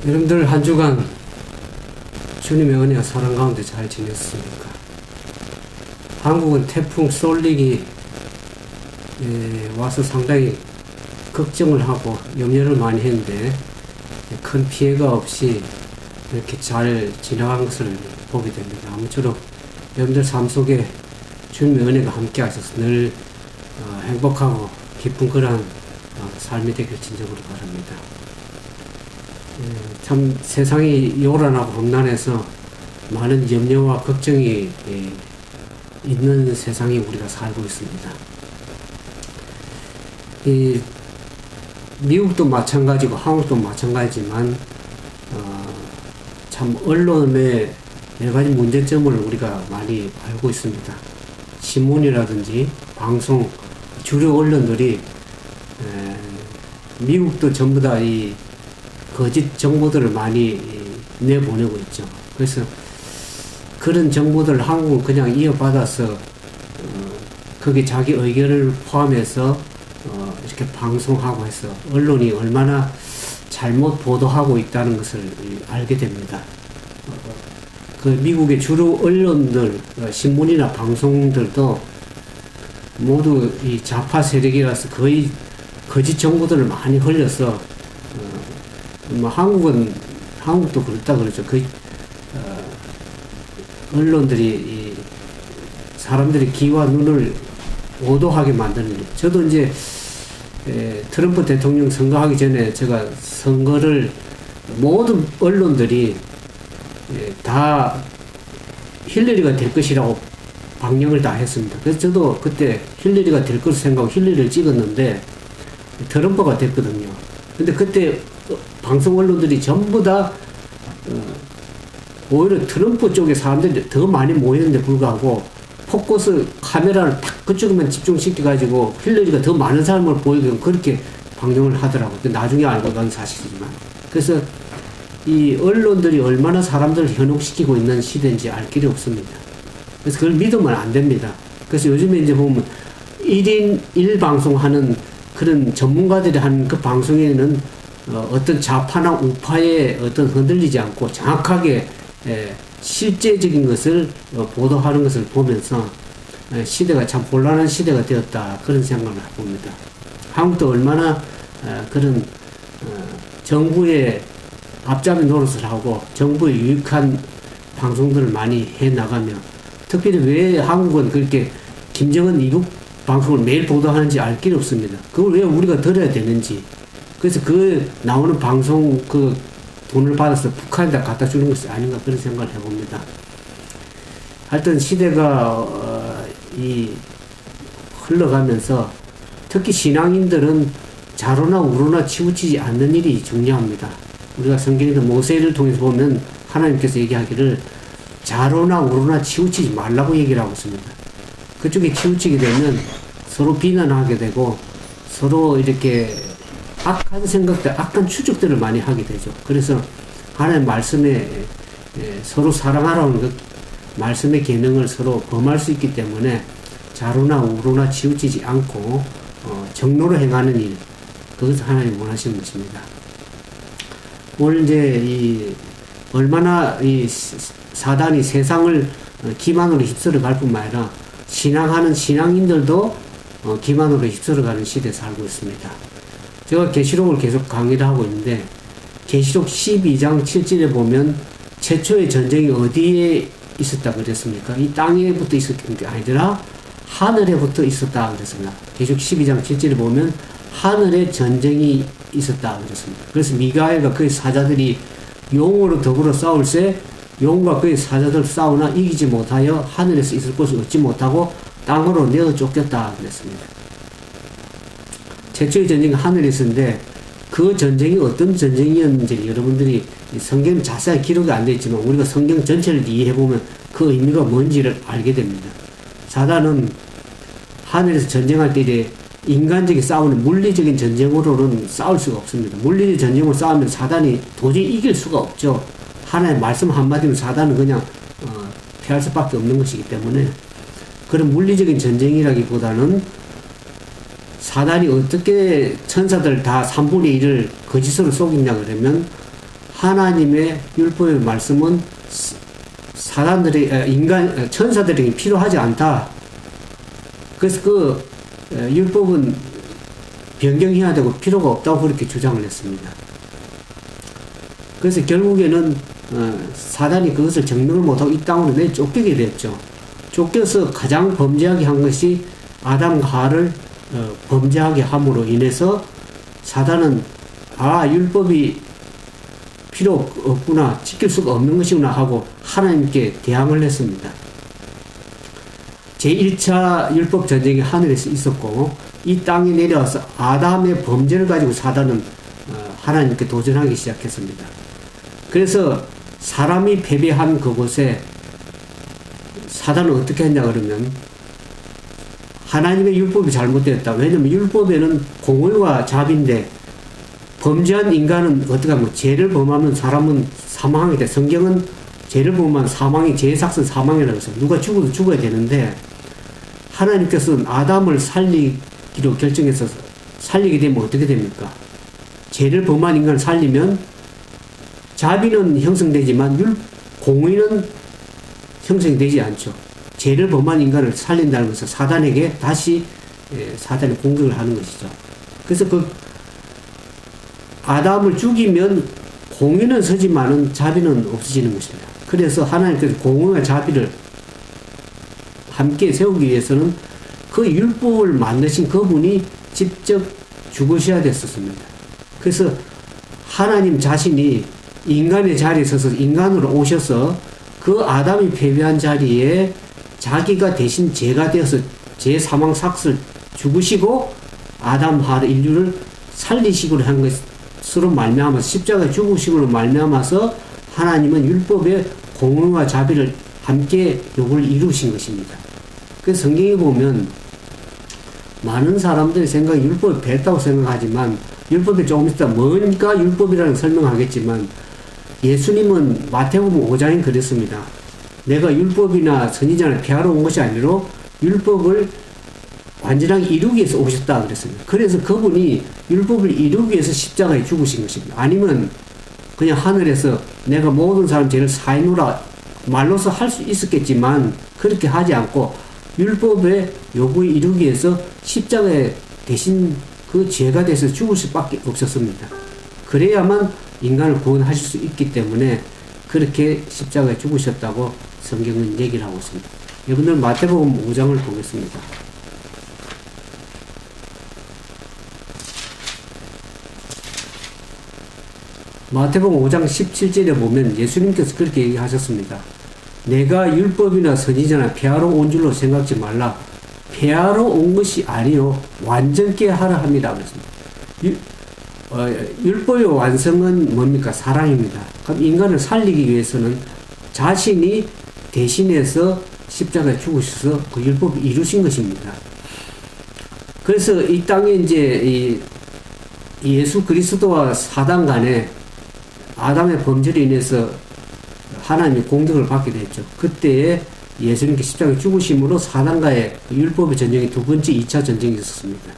여러분들 한 주간 주님의 은혜와 사랑 가운데 잘 지냈습니까? 한국은 태풍 쏠릭이 와서 상당히 걱정을 하고 염려를 많이 했는데 큰 피해가 없이 이렇게 잘 지나간 것을 보게 됩니다. 아무쪼록 여러분들 삶 속에 주님의 은혜가 함께 하셔서 늘 행복하고 기쁜 그러한 삶이 되길 진정으로 바랍니다. 참 세상이 요란하고 험난해서 많은 염려와 걱정이 있는 세상에 우리가 살고 있습니다. 미국도 마찬가지고 한국도 마찬가지지만 참 언론의 여러 가지 문제점을 우리가 많이 알고 있습니다. 신문이라든지 방송, 주류 언론들이 미국도 전부 다 이 거짓 정보들을 많이 내보내고 있죠. 그래서 그런 정보들을 한국은 그냥 이어받아서 거기 자기 의견을 포함해서 이렇게 방송하고 해서 언론이 얼마나 잘못 보도하고 있다는 것을 알게 됩니다. 그 미국의 주로 언론들, 신문이나 방송들도 모두 이 좌파 세력이라서 거의 거짓 정보들을 많이 흘려서 한국도 그렇다 그러죠. 언론들이 사람들의 귀와 눈을 오도하게 만드는 일. 저도 이제 트럼프 대통령 선거하기 전에 제가 선거를 모든 언론들이 다 힐러리가 될 것이라고 방영을 다 했습니다. 그래서 저도 그때 힐러리가 될 것을 생각하고 힐러리를 찍었는데 트럼프가 됐거든요. 근데 그때 방송 언론들이 전부 다 오히려 트럼프 쪽에 사람들이 더 많이 모였는데 불구하고 포커스 카메라를 딱 그쪽에만 집중시켜가지고 힐러리가 더 많은 사람을 보이게끔 그렇게 방송을 하더라고요. 나중에 알고 간 사실이지만. 그래서 이 언론들이 얼마나 사람들을 현혹시키고 있는 시대인지 알 길이 없습니다. 그래서 그걸 믿으면 안 됩니다. 그래서 요즘에 이제 보면 1인 1방송 하는 그런 전문가들이 하는 그 방송에는 어떤 좌파나 우파에 어떤 흔들리지 않고 정확하게 실제적인 것을 보도하는 것을 보면서 시대가 참 곤란한 시대가 되었다 그런 생각을 해봅니다. 한국도 얼마나 그런 정부의 앞잡이 노릇을 하고 정부에 유익한 방송들을 많이 해나가며 특별히 왜 한국은 그렇게 김정은 이북 방송을 매일 보도하는지 알 길이 없습니다. 그걸 왜 우리가 들어야 되는지. 그래서 그 나오는 방송 그 돈을 받아서 북한에다 갖다 주는 것이 아닌가 그런 생각을 해봅니다. 하여튼 시대가 흘러가면서 특히 신앙인들은 자로나 우로나 치우치지 않는 일이 중요합니다. 우리가 성경에서 모세를 통해서 보면 하나님께서 얘기하기를 자로나 우로나 치우치지 말라고 얘기를 하고 있습니다. 그쪽에 치우치게 되면 서로 비난하게 되고 서로 이렇게 악한 생각들, 악한 추측들을 많이 하게 되죠. 그래서 하나님 말씀에 서로 사랑하라는 그 말씀의 계명을 서로 범할 수 있기 때문에 자로나 우로나 치우치지 않고 정로로 행하는 일, 그것을 하나님 원하시는 것입니다. 오늘 이제 얼마나 이 사단이 세상을 기만으로 휩쓸어 갈 뿐만 아니라 신앙하는 신앙인들도 기만으로 휩쓸어 가는 시대에 살고 있습니다. 제가 계시록을 계속 강의를 하고 있는데 계시록 12장 7절에 보면 최초의 전쟁이 어디에 있었다 그랬습니까? 이 땅에부터 있었던 게 아니라 하늘에부터 있었다 그랬습니다. 계시록 12장 7절에 보면 하늘에 전쟁이 있었다 그랬습니다. 그래서 미가엘과 그의 사자들이 용으로 더불어 싸울세 용과 그의 사자들 싸우나 이기지 못하여 하늘에서 있을 곳을 얻지 못하고 땅으로 내어 쫓겼다 그랬습니다. 최초의 전쟁이 하늘에 있었는데 그 전쟁이 어떤 전쟁이었는지 여러분들이 성경은 자세히 기록이 안 되어 있지만 우리가 성경 전체를 이해해보면 그 의미가 뭔지를 알게 됩니다. 사단은 하늘에서 전쟁할 때 인간적인 싸우는 물리적인 전쟁으로는 싸울 수가 없습니다. 물리적 전쟁으로 싸우면 사단이 도저히 이길 수가 없죠. 하나의 말씀 한마디면 사단은 그냥 피할 수밖에 없는 것이기 때문에 그런 물리적인 전쟁이라기보다는 사단이 어떻게 천사들 다 3분의 1을 거짓으로 속이냐 그러면 하나님의 율법의 말씀은 사람들이 천사들에게 필요하지 않다. 그래서 그 율법은 변경해야 되고 필요가 없다고 그렇게 주장을 했습니다. 그래서 결국에는 사단이 그것을 증명을 못하고 이 땅으로 내쫓기게 됐죠. 쫓겨서 가장 범죄하게 한 것이 아담과 하와를 범죄하게 함으로 인해서 사단은 율법이 필요 없구나, 지킬 수가 없는 것이구나 하고 하나님께 대항을 했습니다. 제1차 율법 전쟁이 하늘에서 있었고 이 땅에 내려와서 아담의 범죄를 가지고 사단은 하나님께 도전하기 시작했습니다. 그래서 사람이 패배한 그곳에 사단은 어떻게 했냐 그러면 하나님의 율법이 잘못되었다. 왜냐하면 율법에는 공의와 자비인데 범죄한 인간은 어떻게 하면 죄를 범하면 사람은 사망하게 돼. 성경은 죄를 범하면 사망이 죄삭선 사망이라고 해서 누가 죽어도 죽어야 되는데 하나님께서는 아담을 살리기로 결정해서 살리게 되면 어떻게 됩니까? 죄를 범한 인간을 살리면 자비는 형성되지만 공의는 형성이 되지 않죠. 죄를 범한 인간을 살린다는 것은 사단에게 다시 사단이 공격을 하는 것이죠. 그래서 그 아담을 죽이면 공의는 서지만은 자비는 없어지는 것입니다. 그래서 하나님께서 공의와 자비를 함께 세우기 위해서는 그 율법을 만드신 그분이 직접 죽으셔야 됐었습니다. 그래서 하나님 자신이 인간의 자리에 서서 인간으로 오셔서 그 아담이 패배한 자리에 자기가 대신 죄가 되어서 죄 사망 삭슬 죽으시고 아담 하와 인류를 살리시기로 한 것으로 말미암아서 십자가에 죽으시기로 말미암아서 하나님은 율법의 공의와 자비를 함께 요구를 이루신 것입니다. 그래서 성경에 보면 많은 사람들이 생각에 율법이 배다고 생각하지만 율법이 조금 있다 뭔가 율법이라는 설명하겠지만 예수님은 마태복음 5장에 그랬습니다. 내가 율법이나 선지자를 폐하러 온 것이 아니라 율법을 완전하게 이루기 위해서 오셨다 그랬습니다. 그래서 그분이 율법을 이루기 위해서 십자가에 죽으신 것입니다. 아니면 그냥 하늘에서 내가 모든 사람 죄를 사해놓으라 말로서 할 수 있었겠지만 그렇게 하지 않고 율법의 요구에 이루기 위해서 십자가에 대신 그 죄가 돼서 죽을 수밖에 없었습니다. 그래야만 인간을 구원하실 수 있기 때문에 그렇게 십자가에 죽으셨다고 성경은 얘기를 하고 있습니다. 여러분들 마태복음 5장을 보겠습니다. 마태복음 5장 17절에 보면 예수님께서 그렇게 얘기하셨습니다. 내가 율법이나 선지자나 폐하러 온 줄로 생각지 말라. 폐하러 온 것이 아니요 완전케 하라 합니다. 그랬습니다. 율법의 완성은 뭡니까? 사랑입니다. 그럼 인간을 살리기 위해서는 자신이 대신해서 십자가에 죽으셔서 그 율법을 이루신 것입니다. 그래서 이 땅에 이제 예수 그리스도와 사단 간에 아담의 범죄로 인해서 하나님이 공격을 받게 됐죠. 그때에 예수님께 십자가에 죽으심으로 사단과의 율법의 전쟁이 두 번째 2차 전쟁이 있었습니다.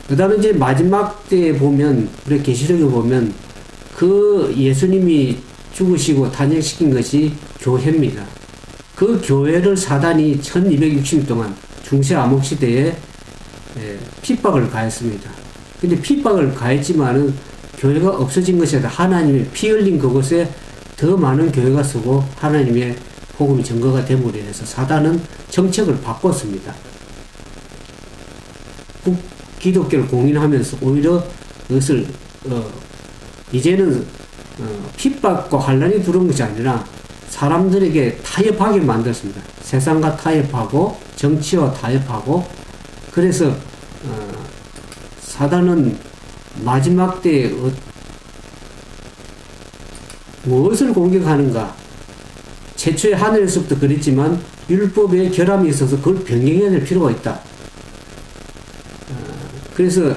그 다음에 이제 마지막 때에 보면, 우리 계시록에 보면, 그 예수님이 죽으시고 탄생시킨 것이 교회입니다. 그 교회를 사단이 1260년 동안 중세 암흑시대에 핍박을 가했습니다. 근데 핍박을 가했지만은 교회가 없어진 것이 아니라 하나님의 피 흘린 그곳에 더 많은 교회가 서고 하나님의 복음이 증거가 됨으로 인해서 사단은 정책을 바꿨습니다. 기독교를 공인하면서 오히려 그것을 이제는 핍박과 환란이 들어온 것이 아니라 사람들에게 타협하게 만들었습니다. 세상과 타협하고 정치와 타협하고 그래서 사단은 마지막 때에 무엇을 공격하는가? 최초의 하늘에서부터 그랬지만 율법에 결함이 있어서 그걸 변경해야 될 필요가 있다. 그래서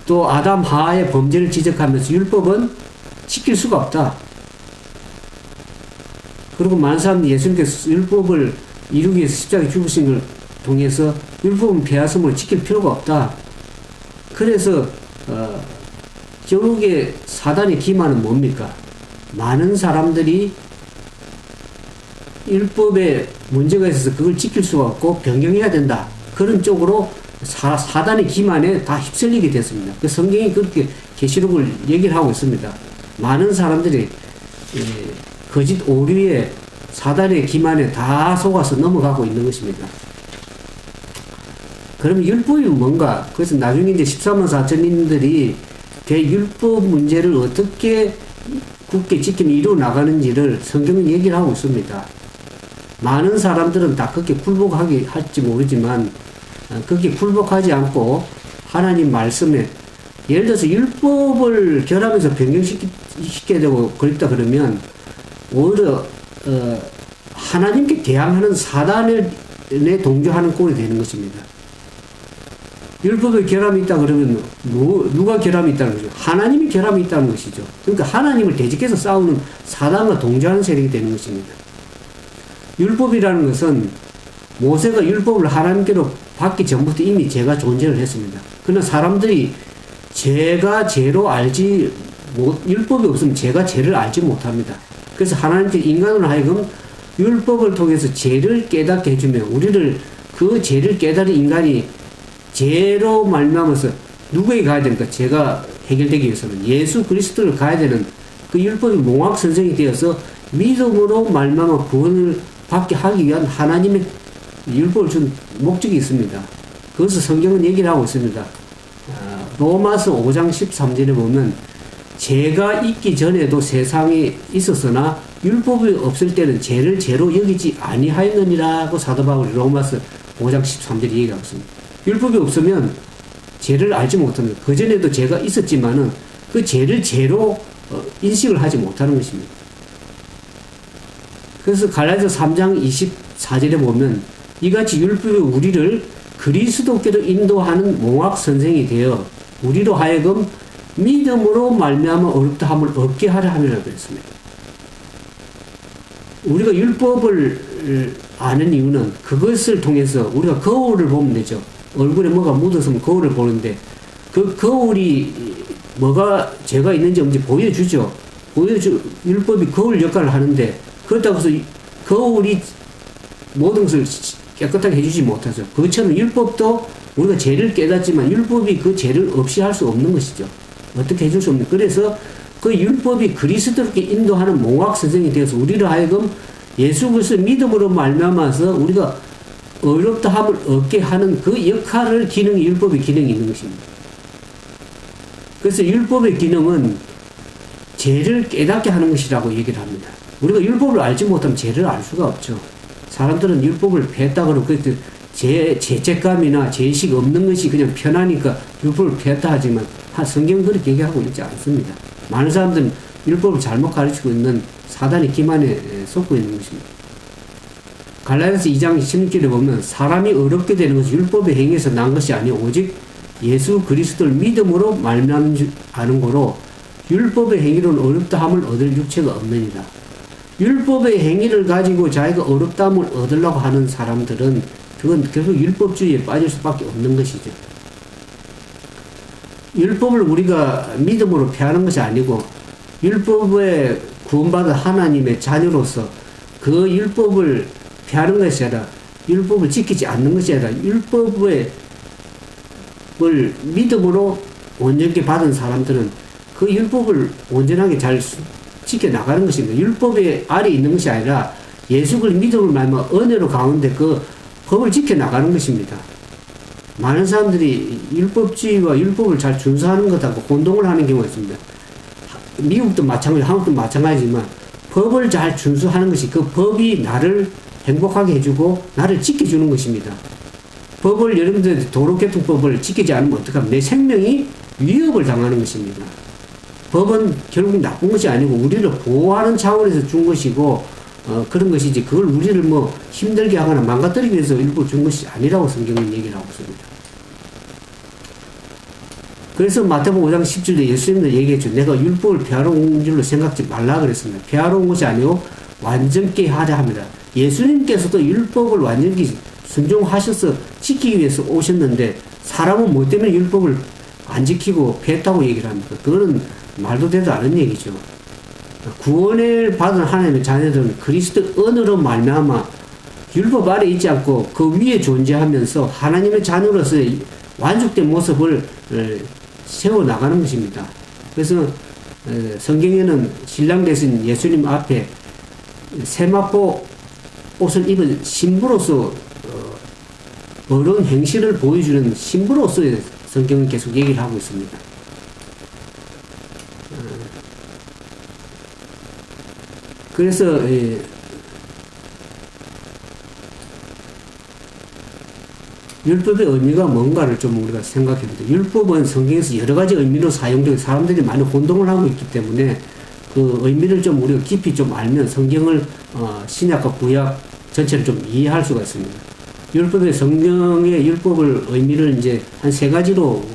또 아담 하와의 범죄를 지적하면서 율법은 지킬 수가 없다. 그리고 많은 사람들이 예수님께서 율법을 이루기 위해서 십자가에 죽으신 걸 통해서 율법은 폐하성을 지킬 필요가 없다. 그래서 저게 사단의 기만은 뭡니까? 많은 사람들이 율법에 문제가 있어서 그걸 지킬 수가 없고 변경해야 된다. 그런 쪽으로 사단의 기만에 다 휩쓸리게 됐습니다. 그 성경이 그렇게 계시록을 얘기를 하고 있습니다. 많은 사람들이 거짓 오류에 사단의 기만에 다 속아서 넘어가고 있는 것입니다. 그러면 율법이 뭔가? 그래서 나중에 이제 14만 4천인들이 대율법 문제를 어떻게 굳게 지키며 이루어 나가는지를 성경은 얘기를 하고 있습니다. 많은 사람들은 다 그렇게 굴복하게 할지 모르지만 그렇게 굴복하지 않고 하나님 말씀에 예를 들어서 율법을 결함해서 변경시켜야 되고 그랬다 그러면 오히려 하나님께 대항하는 사단에 동조하는 꼴이 되는 것입니다. 율법에 결함이 있다 그러면 누가 결함이 있다는 거죠? 하나님이 결함이 있다는 것이죠. 그러니까 하나님을 대적해서 싸우는 사단과 동조하는 세력이 되는 것입니다. 율법이라는 것은 모세가 율법을 하나님께로 받기 전부터 이미 죄가 존재를 했습니다. 그러나 사람들이 죄가 죄로 알지 율법이 없으면 죄가 죄를 알지 못합니다. 그래서 하나님께 인간으로 하여금 율법을 통해서 죄를 깨닫게 해주면 우리를 그 죄를 깨달은 인간이 죄로 말미암아서 누구에게 가야 됩니까? 죄가 해결되기 위해서는 예수 그리스도를 가야 되는 그 율법이 몽학선생이 되어서 믿음으로 말미암아 구원을 받게 하기 위한 하나님의 율법을 준 목적이 있습니다. 그것을 성경은 얘기를 하고 있습니다. 로마서 5장 13절에 보면 죄가 있기 전에도 세상에 있었으나 율법이 없을 때는 죄를 죄로 여기지 아니하였느니라고 사도 바울이 로마서 5장 13절에 얘기하고 있습니다. 율법이 없으면 죄를 알지 못합니다. 그전에도 죄가 있었지만은 그 죄를 죄로 인식을 하지 못하는 것입니다. 그래서 갈라디아서 3장 24절에 보면 이같이 율법이 우리를 그리스도께로 인도하는 몽학 선생이 되어 우리로 하여금 믿음으로 말미암아 어렵다함을 얻게 하려 함이라고 그랬습니다. 우리가 율법을 아는 이유는 그것을 통해서 우리가 거울을 보면 되죠. 얼굴에 뭐가 묻었으면 거울을 보는데 그 거울이 뭐가 죄가 있는지 없는지 보여주죠. 율법이 거울 역할을 하는데 그렇다고 해서 거울이 모든 것을 깨끗하게 해주지 못하죠. 그것처럼 율법도 우리가 죄를 깨닫지만 율법이 그 죄를 없이 할 수 없는 것이죠. 어떻게 해줄 수 없는. 그래서 그 율법이 그리스도께 인도하는 몽학 선생이 되어서 우리를 하여금 예수 그리스도 믿음으로 말미암아서 우리가 어렵다함을 얻게 하는 그 역할을 기능이 율법의 기능이 있는 것입니다. 그래서 율법의 기능은 죄를 깨닫게 하는 것이라고 얘기를 합니다. 우리가 율법을 알지 못하면 죄를 알 수가 없죠. 사람들은 율법을 폐했다 그러고 그 죄책감이나 죄의식 없는 것이 그냥 편하니까 율법을 폐했다 하지만 성경은 그렇게 얘기하고 있지 않습니다. 많은 사람들은 율법을 잘못 가르치고 있는 사단의 기만에 속고 있는 것입니다. 갈라디아서 2장 16절에 보면 사람이 어렵게 되는 것은 율법의 행위에서 난 것이 아니요 오직 예수 그리스도를 믿음으로 말미암는 줄 아는 거로 율법의 행위로는 어렵다함을 얻을 육체가 없느니라. 율법의 행위를 가지고 자기가 어렵다함을 얻으려고 하는 사람들은 그건 결국 율법주의에 빠질 수밖에 없는 것이죠. 율법을 우리가 믿음으로 폐하는 것이 아니고 율법에 구원받은 하나님의 자녀로서 그 율법을 폐하는 것이 아니라 율법을 지키지 않는 것이 아니라 율법을 믿음으로 온전히 받은 사람들은 그 율법을 온전하게 잘 지켜나가는 것입니다. 율법의 아래 있는 것이 아니라 예수 그리스도 믿음을 말하면 은혜로 가운데 그 법을 지켜나가는 것입니다. 많은 사람들이 율법주의와 율법을 잘 준수하는 것하고 혼동을 하는 경우가 있습니다. 미국도 마찬가지, 한국도 마찬가지지만 법을 잘 준수하는 것이 그 법이 나를 행복하게 해주고 나를 지켜주는 것입니다. 법을 여러분들 도로교통법을 지키지 않으면 어떡합니까? 내 생명이 위협을 당하는 것입니다. 법은 결국 나쁜 것이 아니고 우리를 보호하는 차원에서 준 것이고 그런 것이지 그걸 우리를 뭐 힘들게 하거나 망가뜨리기 위해서 일부러 준 것이 아니라고 성경은 얘기를 하고 있습니다. 그래서 마태복음 5장 10절에 예수님도 얘기했죠. 내가 율법을 폐하러 온 줄로 생각지 말라 그랬습니다. 폐하러 온 것이 아니고 완전케 하려 합니다. 예수님께서도 율법을 완전히 순종하셔서 지키기 위해서 오셨는데 사람은 뭐 때문에 율법을 안 지키고 패했다고 얘기를 합니다. 그거는 말도 되도 않은 얘기죠. 구원을 받은 하나님의 자녀들은 그리스도 은으로 말미암아 율법 아래 있지 않고 그 위에 존재하면서 하나님의 자녀로서의 완숙된 모습을 세워나가는 것입니다. 그래서 성경에는 신랑 되신 예수님 앞에 세마포 옷을 입은 신부로서 어려운 행실을 보여주는 신부로서의 성경은 계속 얘기를 하고 있습니다. 그래서 율법의 의미가 뭔가를 좀 우리가 생각해보자. 율법은 성경에서 여러 가지 의미로 사용되고 사람들이 많이 혼동을 하고 있기 때문에 그 의미를 좀 우리가 깊이 좀 알면 성경을 신약과 구약 전체를 좀 이해할 수가 있습니다. 율법의 성경의 율법을 의미를 이제 한 세 가지로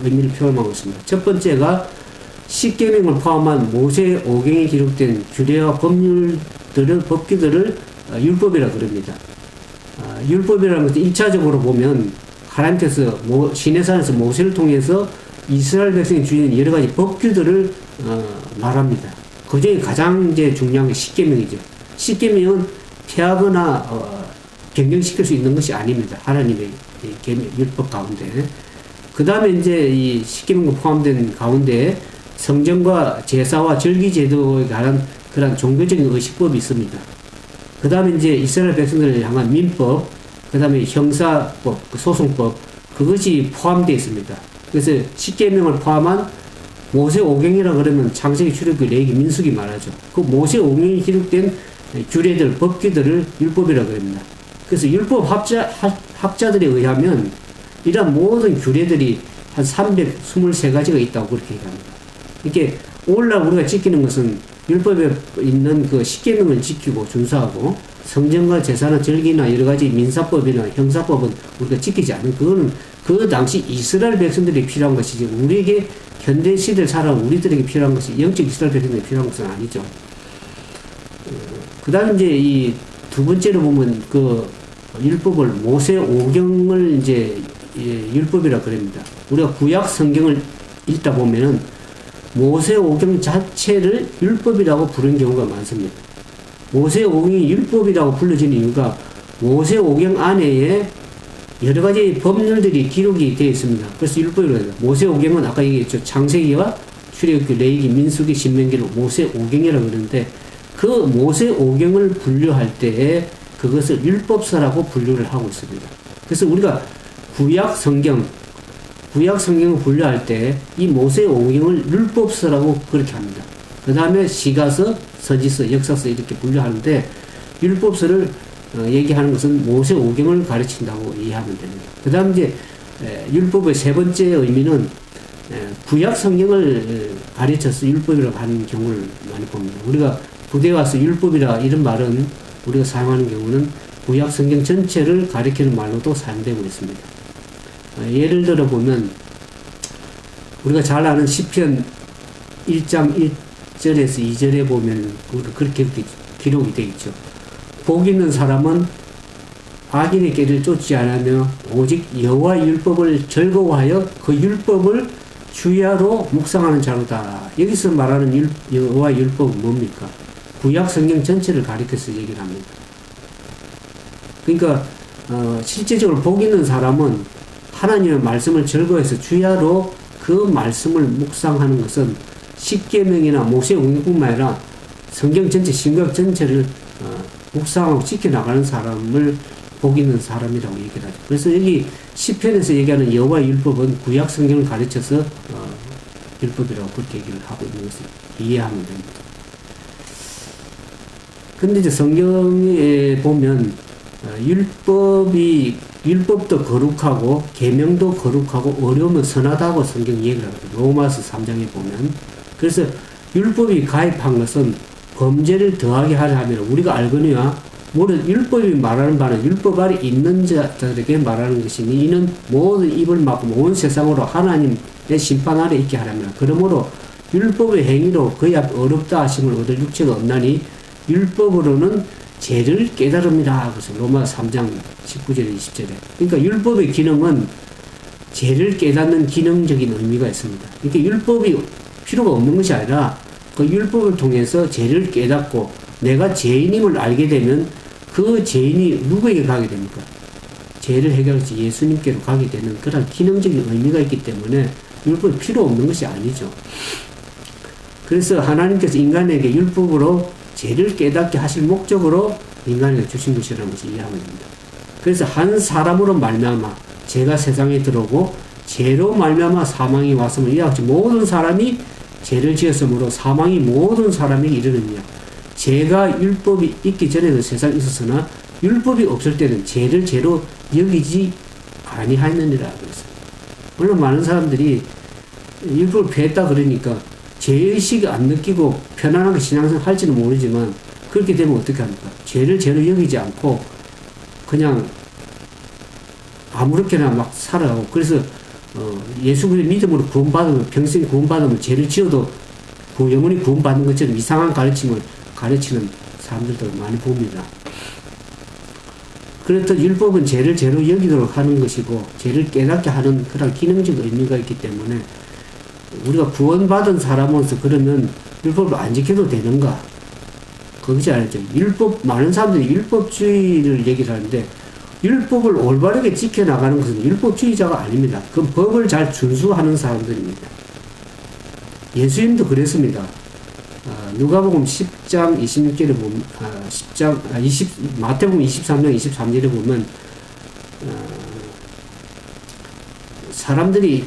의미를 표현하고 있습니다. 첫 번째가 십계명을 포함한 모세 오경에 기록된 규례와 법규들을 율법이라 그럽니다. 율법이라는 것은 1차적으로 보면 하나님께서 시내산에서 모세를 통해서 이스라엘 백성이 주는 여러 가지 법규들을 말합니다. 그 중에 가장 이제 중요한 게 십계명이죠. 십계명은 폐하거나 변경시킬 수 있는 것이 아닙니다. 하나님의 율법 가운데. 그 다음에 이제 이 십계명과 포함된 가운데 성전과 제사와 절기제도에 관한 그런 종교적인 의식법이 있습니다. 그 다음에 이제 이스라엘 백성들을 향한 민법, 그 다음에 형사법, 소송법, 그것이 포함되어 있습니다. 그래서 십계명을 포함한 모세 오경이라 그러면 창세기, 출애굽기, 레위기, 민수기 말하죠. 그 모세 오경에 기록된 규례들, 법규들을 율법이라 그럽니다. 그래서 율법 학자들에 의하면 이러한 모든 규례들이 한 323가지가 있다고 그렇게 얘기합니다. 이렇게 오늘날 우리가 지키는 것은 율법에 있는 그 십계명을 지키고 준수하고 성전과 제사나 절기나 여러 가지 민사법이나 형사법은 우리가 지키지 않는, 그거는 그 당시 이스라엘 백성들이 필요한 것이지 우리에게 현대 시대를 살아온 우리들에게 필요한 것이 영적 이스라엘 백성들이 필요한 것은 아니죠. 그 다음 이제 이 두 번째로 보면 그 율법을 모세 오경을 이제 율법이라 그럽니다. 우리가 구약 성경을 읽다 보면은 모세 오경 자체를 율법이라고 부르는 경우가 많습니다. 모세 오경이 율법이라고 불러지는 이유가 모세 오경 안에 여러 가지 법률들이 기록이 되어 있습니다. 그래서 율법이라고 해요. 모세 오경은 아까 얘기했죠. 창세기와 출애굽기, 레위기, 민수기, 신명기를 모세 오경이라고 그러는데 그 모세 오경을 분류할 때에 그것을 율법서라고 분류를 하고 있습니다. 그래서 우리가 구약 성경을 분류할 때 이 모세 오경을 율법서라고 그렇게 합니다. 그 다음에 시가서, 서지서, 역사서 이렇게 분류하는데 율법서를 얘기하는 것은 모세 오경을 가르친다고 이해하면 됩니다. 그 다음 이제 율법의 세 번째 의미는 구약 성경을 가르쳐서 율법이라고 하는 경우를 많이 봅니다. 우리가 구대에 와서 율법이라 이런 말은 우리가 사용하는 경우는 구약 성경 전체를 가리키는 말로도 사용되고 있습니다. 예를 들어 보면 우리가 잘 아는 시편 1장 1절에서 2절에 보면 그렇게 기록이 되어 있죠. 복 있는 사람은 악인의 길을 쫓지 않으며 오직 여호와의 율법을 즐거워하여 그 율법을 주야로 묵상하는 자로다. 여기서 말하는 여호와의 율법은 뭡니까? 구약 성경 전체를 가리켜서 얘기를 합니다. 그러니까 실제적으로 복 있는 사람은 하나님의 말씀을 즐거워해서 주야로 그 말씀을 묵상하는 것은 십계명이나 모세 오경뿐만 아니라 성경 전체, 신구약 전체를 묵상하고 지켜나가는 사람을 복 있는 사람이라고 얘기를 하죠. 그래서 여기 시편에서 얘기하는 여호와의 율법은 구약 성경을 가르쳐서 율법이라고 그렇게 얘기를 하고 있는 것을 이해하면 됩니다. 근데 이제 성경에 보면 율법도 거룩하고 계명도 거룩하고 어려우면 선하다고 성경 얘기를 합니다. 로마서 3장에 보면. 그래서 율법이 가입한 것은 범죄를 더하게 하려 하면 우리가 알거니와 모든 율법이 말하는 바는 율법 아래 있는 자들에게 말하는 것이니 이는 모든 입을 막고 온 세상으로 하나님의 심판 아래 있게 하려면 그러므로 율법의 행위로 그의 앞에 어렵다 하심을 얻을 육체가 없나니 율법으로는 죄를 깨달음이라. 그래서 로마 3장 19절에 20절에. 그러니까 율법의 기능은 죄를 깨닫는 기능적인 의미가 있습니다. 이게 율법이 필요가 없는 것이 아니라 그 율법을 통해서 죄를 깨닫고 내가 죄인임을 알게 되면 그 죄인이 누구에게 가게 됩니까? 죄를 해결해서 예수님께로 가게 되는 그런 기능적인 의미가 있기 때문에 율법이 필요 없는 것이 아니죠. 그래서 하나님께서 인간에게 율법으로 죄를 깨닫게 하실 목적으로 인간에게 주신 것이라는 것을 이해하면 됩니다. 그래서 한 사람으로 말미암아 죄가 세상에 들어오고 죄로 말미암아 사망이 왔음을 이와 같이 모든 사람이 죄를 지었으므로 사망이 모든 사람에게 이르느니라. 죄가 율법이 있기 전에도 세상에 있었으나 율법이 없을 때는 죄를 죄로 여기지 아니하였느니라 그랬어요. 물론 많은 사람들이 율법을 피했다 그러니까 죄의식이 안 느끼고 편안하게 신앙생활 할지는 모르지만 그렇게 되면 어떻게 합니까? 죄를 죄로 여기지 않고 그냥 아무렇게나 막 살아가고 그래서 예수 그리스도 믿음으로 구원받으면 평생 구원받으면 죄를 지어도 영원히 구원받는 것처럼 이상한 가르침을 가르치는 사람들도 많이 봅니다. 그렇듯 율법은 죄를 죄로 여기도록 하는 것이고 죄를 깨닫게 하는 그런 기능적 의미가 있기 때문에 우리가 구원받은 사람으로서 그러면 율법을 안 지켜도 되는가? 그것이 아니죠. 많은 사람들이 율법주의를 얘기를 하는데 율법을 올바르게 지켜나가는 것은 율법주의자가 아닙니다. 그건 법을 잘 준수하는 사람들입니다. 예수님도 그랬습니다. 누가복음 10장 26절에 보면, 마태복음 23장 23절에 보면, 사람들이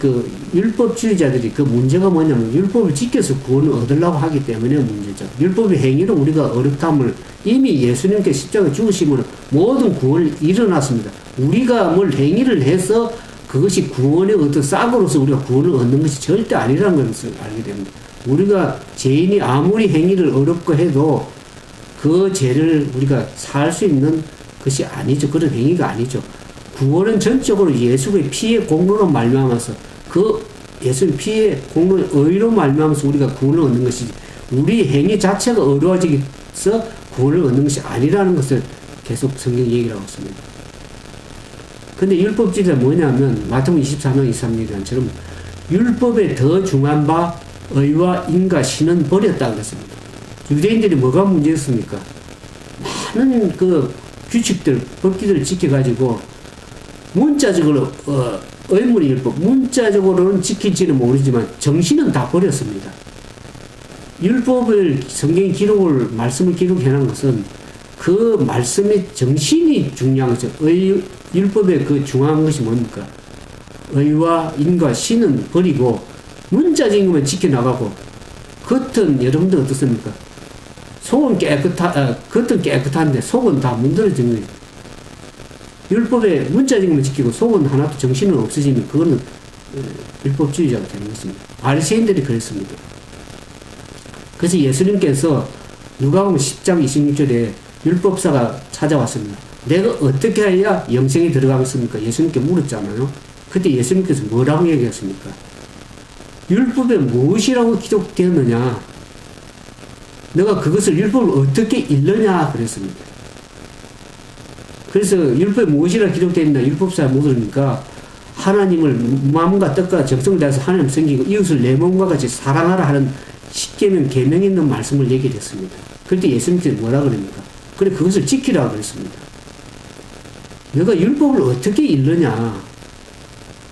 율법주의자들이 그 문제가 뭐냐면 율법을 지켜서 구원을 얻으려고 하기 때문에 문제죠. 율법의 행위로 우리가 어렵다함을 이미 예수님께 십자가에 죽으심으로 모든 구원이 일어났습니다. 우리가 뭘 행위를 해서 그것이 구원의 어떤 싹으로서 우리가 구원을 얻는 것이 절대 아니라는 것을 알게 됩니다. 우리가 죄인이 아무리 행위를 어렵고 해도 그 죄를 우리가 살 수 있는 것이 아니죠. 그런 행위가 아니죠. 구원은 전적으로 예수의 피의 공로로 말미암아서 그 예수의 피의 공로의 의로 말미암아서 우리가 구원을 얻는 것이지 우리 행위 자체가 어려워지서 구원을 얻는 것이 아니라는 것을 계속 성경이 얘기를 하고 있습니다. 근데 율법주의가 뭐냐면 마태복음 24장 23절처럼 율법에 더 중한 바 의와 인과 신은 버렸다 그랬습니다. 유대인들이 뭐가 문제였습니까? 많은 그 규칙들, 법규들을 지켜가지고 문자적으로 의문의 율법, 문자적으로는 지킬지는 모르지만 정신은 다 버렸습니다. 율법을 성경의 기록을 말씀을 기록해 놓은 것은 그 말씀의 정신이 중요한 거죠. 율법의 그 중요한 것이 뭡니까? 의와 인과 신은 버리고 문자적인 것만 지켜나가고 겉은 여러분들 어떻습니까? 속은 겉은 깨끗한데 속은 다 문드러진 거예요. 율법의 문자적인 것만 지키고 속은 하나도 정신은 없어지면 그거는 율법주의자가 되는 것입니다. 바리새인들이 그랬습니다. 그래서 예수님께서 누가복음 10장 26절에 율법사가 찾아왔습니다. 내가 어떻게 해야 영생에 들어가겠습니까? 예수님께 물었잖아요. 그때 예수님께서 뭐라고 얘기했습니까? 율법에 무엇이라고 기록되었느냐? 너가 그것을 율법을 어떻게 읽느냐? 그랬습니다. 그래서 율법에 무엇이라고 기록되어 있나 율법사에 물으니까 하나님을 마음과 뜻과 정성을 다해서 하나님 섬기고 이웃을 내 몸과 같이 사랑하라 하는 십계명 계명 있는 말씀을 얘기를 했습니다. 그때 예수님께서 뭐라 그럽니까? 그래 그것을 지키라고 그랬습니다. 너가 율법을 어떻게 읽느냐?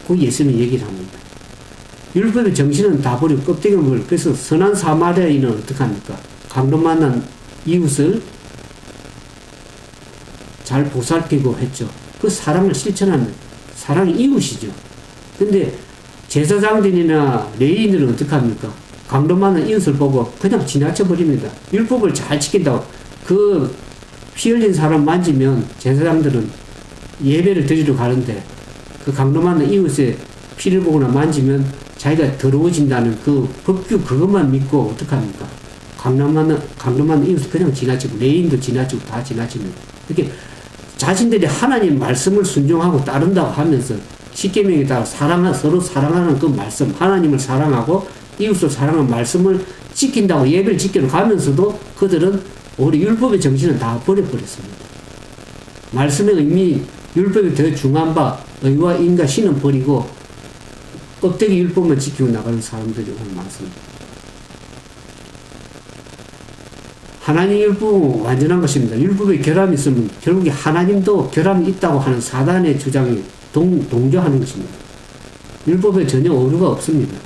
그 예수님이 얘기를 합니다. 율법의 정신은 다 버리고 껍데기를 버리고 그래서 선한 사마리아인은 어떻게 합니까? 강도 만난 이웃을 잘 보살피고 했죠. 그 사랑을 실천하는 사랑이 이웃이죠. 근데 제사장들이나 레위인들은 어떻게 합니까? 강도 만난 이웃을 보고 그냥 지나쳐 버립니다. 율법을 잘 지킨다고 그 피 흘린 사람 만지면 제사장들은 예배를 드리러 가는데 그 강도 만난 이웃의 피를 보거나 만지면 자기가 더러워진다는 그 법규 그것만 믿고 어떡합니까? 강도 만난 이웃을 그냥 지나치고 레인도 지나치고 다 지나칩니다. 이렇게 자신들이 하나님 말씀을 순종하고 따른다고 하면서 십계명에 따라 서로 사랑하는 그 말씀, 하나님을 사랑하고 이웃을 사랑하는 말씀을 지킨다고 예배를 지키러 가면서도 그들은 우리 율법의 정신은 다 버려버렸습니다. 말씀의 의미, 율법이 더 중한 바 의와 인과 신은 버리고 껍데기 율법만 지키고 나가는 사람들이 오늘 많습니다. 하나님 율법은 완전한 것입니다. 율법에 결함이 있으면 결국에 하나님도 결함이 있다고 하는 사단의 주장에 동조하는 것입니다. 율법에 전혀 오류가 없습니다.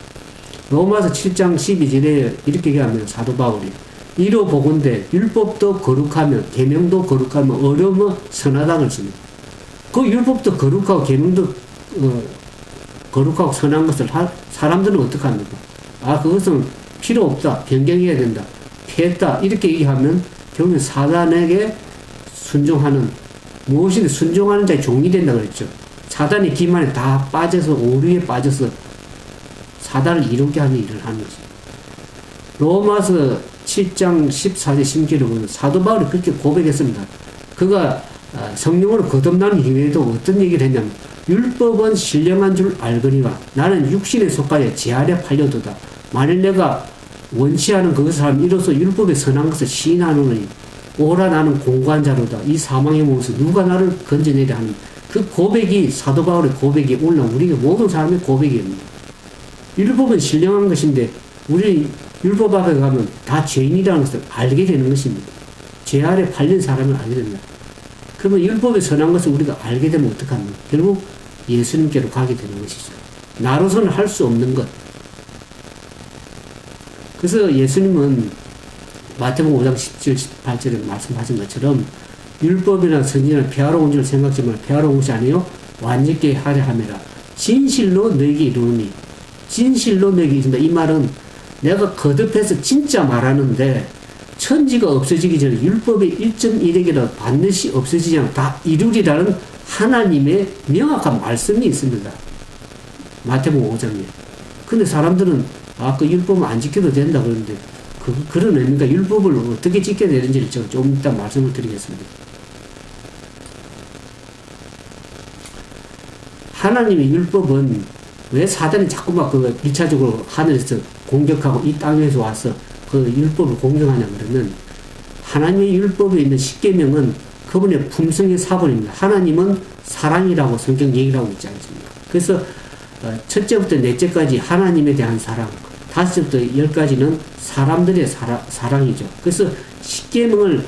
로마서 7장 12절에 이렇게 얘기합니다. 사도 바울이 이로 보건대 율법도 거룩하며 계명도 거룩하며 어려우며 선하다 그랬습니다. 그 율법도 거룩하고 계명도 거룩하고 선한 것을 사람들은 어떻게 합니까? 그것은 필요 없다. 변경해야 된다. 피했다. 이렇게 얘기하면 결국은 사단에게 순종하는, 무엇이든 순종하는 자의 종이 된다 그랬죠. 사단의 기만에 다 빠져서, 오류에 빠져서 사단을 이루게 하는 일을 하는 것입니다. 로마서 7장 14절 16절을 보면 사도 바울이 그렇게 고백했습니다. 그가 성령으로 거듭난 이후에도 어떤 얘기를 했냐면 율법은 신령한 줄 알거니와 나는 육신에 속하여 제 아래 팔려도다. 만일 내가 원치하는 그것을 하면 이로써 율법에 선한 것을 시인하노니 오라 나는 공고한 자로다. 이 사망의 몸에서 누가 나를 건져내려 하는 그 고백이 사도 바울의 고백이 오늘 우리 모든 사람의 고백입니다. 율법은 신령한 것인데 우리 율법 앞에 가면 다 죄인이라는 것을 알게 되는 것입니다. 죄 아래 팔린 사람을 알게 됩니다. 그러면 율법에 선한 것을 우리가 알게 되면 어떡합니까? 결국 예수님께로 가게 되는 것이죠. 나로서는 할 수 없는 것. 그래서 예수님은 마태복음 5장 17, 18절에 말씀하신 것처럼 율법이나 선지자는 폐하러 온 줄 생각지만 폐하러 온 것이 아니요 완전케 하려 함이라. 진실로 너에게 이르노니 진실로 너에게 이른다. 이 말은 내가 거듭해서 진짜 말하는데 천지가 없어지기 전에 율법의 1.1에게라도 반드시 없어지지 않고 다 이루리라는 하나님의 명확한 말씀이 있습니다. 마태복음 5장에. 근데 사람들은 그 율법은 안 지켜도 된다 그러는데 그런 의미가 율법을 어떻게 지켜야 되는지를 제가 좀 이따 말씀을 드리겠습니다. 하나님의 율법은 왜 사단이 자꾸만 그 1차적으로 하늘에서 공격하고 이 땅에서 와서 그 율법을 공격하냐 그러면 하나님의 율법에 있는 십계명은 그분의 품성의 사본입니다. 하나님은 사랑이라고 성경 얘기를 하고 있지 않습니까? 그래서 첫째부터 넷째까지 하나님에 대한 사랑, 다섯째부터 열까지는 사람들의 사랑이죠. 그래서 십계명을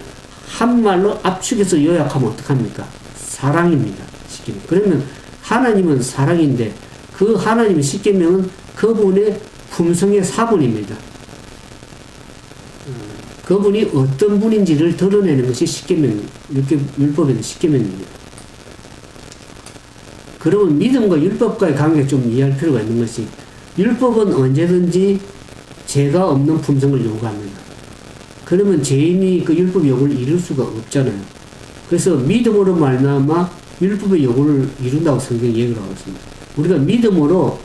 한 말로 압축해서 요약하면 어떡합니까? 사랑입니다. 십계명. 그러면 하나님은 사랑인데 그 하나님의 십계명은 그분의 품성의 사본입니다. 그분이 어떤 분인지를 드러내는 것이 십계명, 율법에는 십계명입니다. 그러면 믿음과 율법과의 관계를 좀 이해할 필요가 있는 것이 율법은 언제든지 죄가 없는 품성을 요구합니다. 그러면 죄인이 그 율법 요구를 이룰 수가 없잖아요. 그래서 믿음으로 말미암아 율법의 요구를 이룬다고 성경이 얘기를 하고 있습니다. 우리가 믿음으로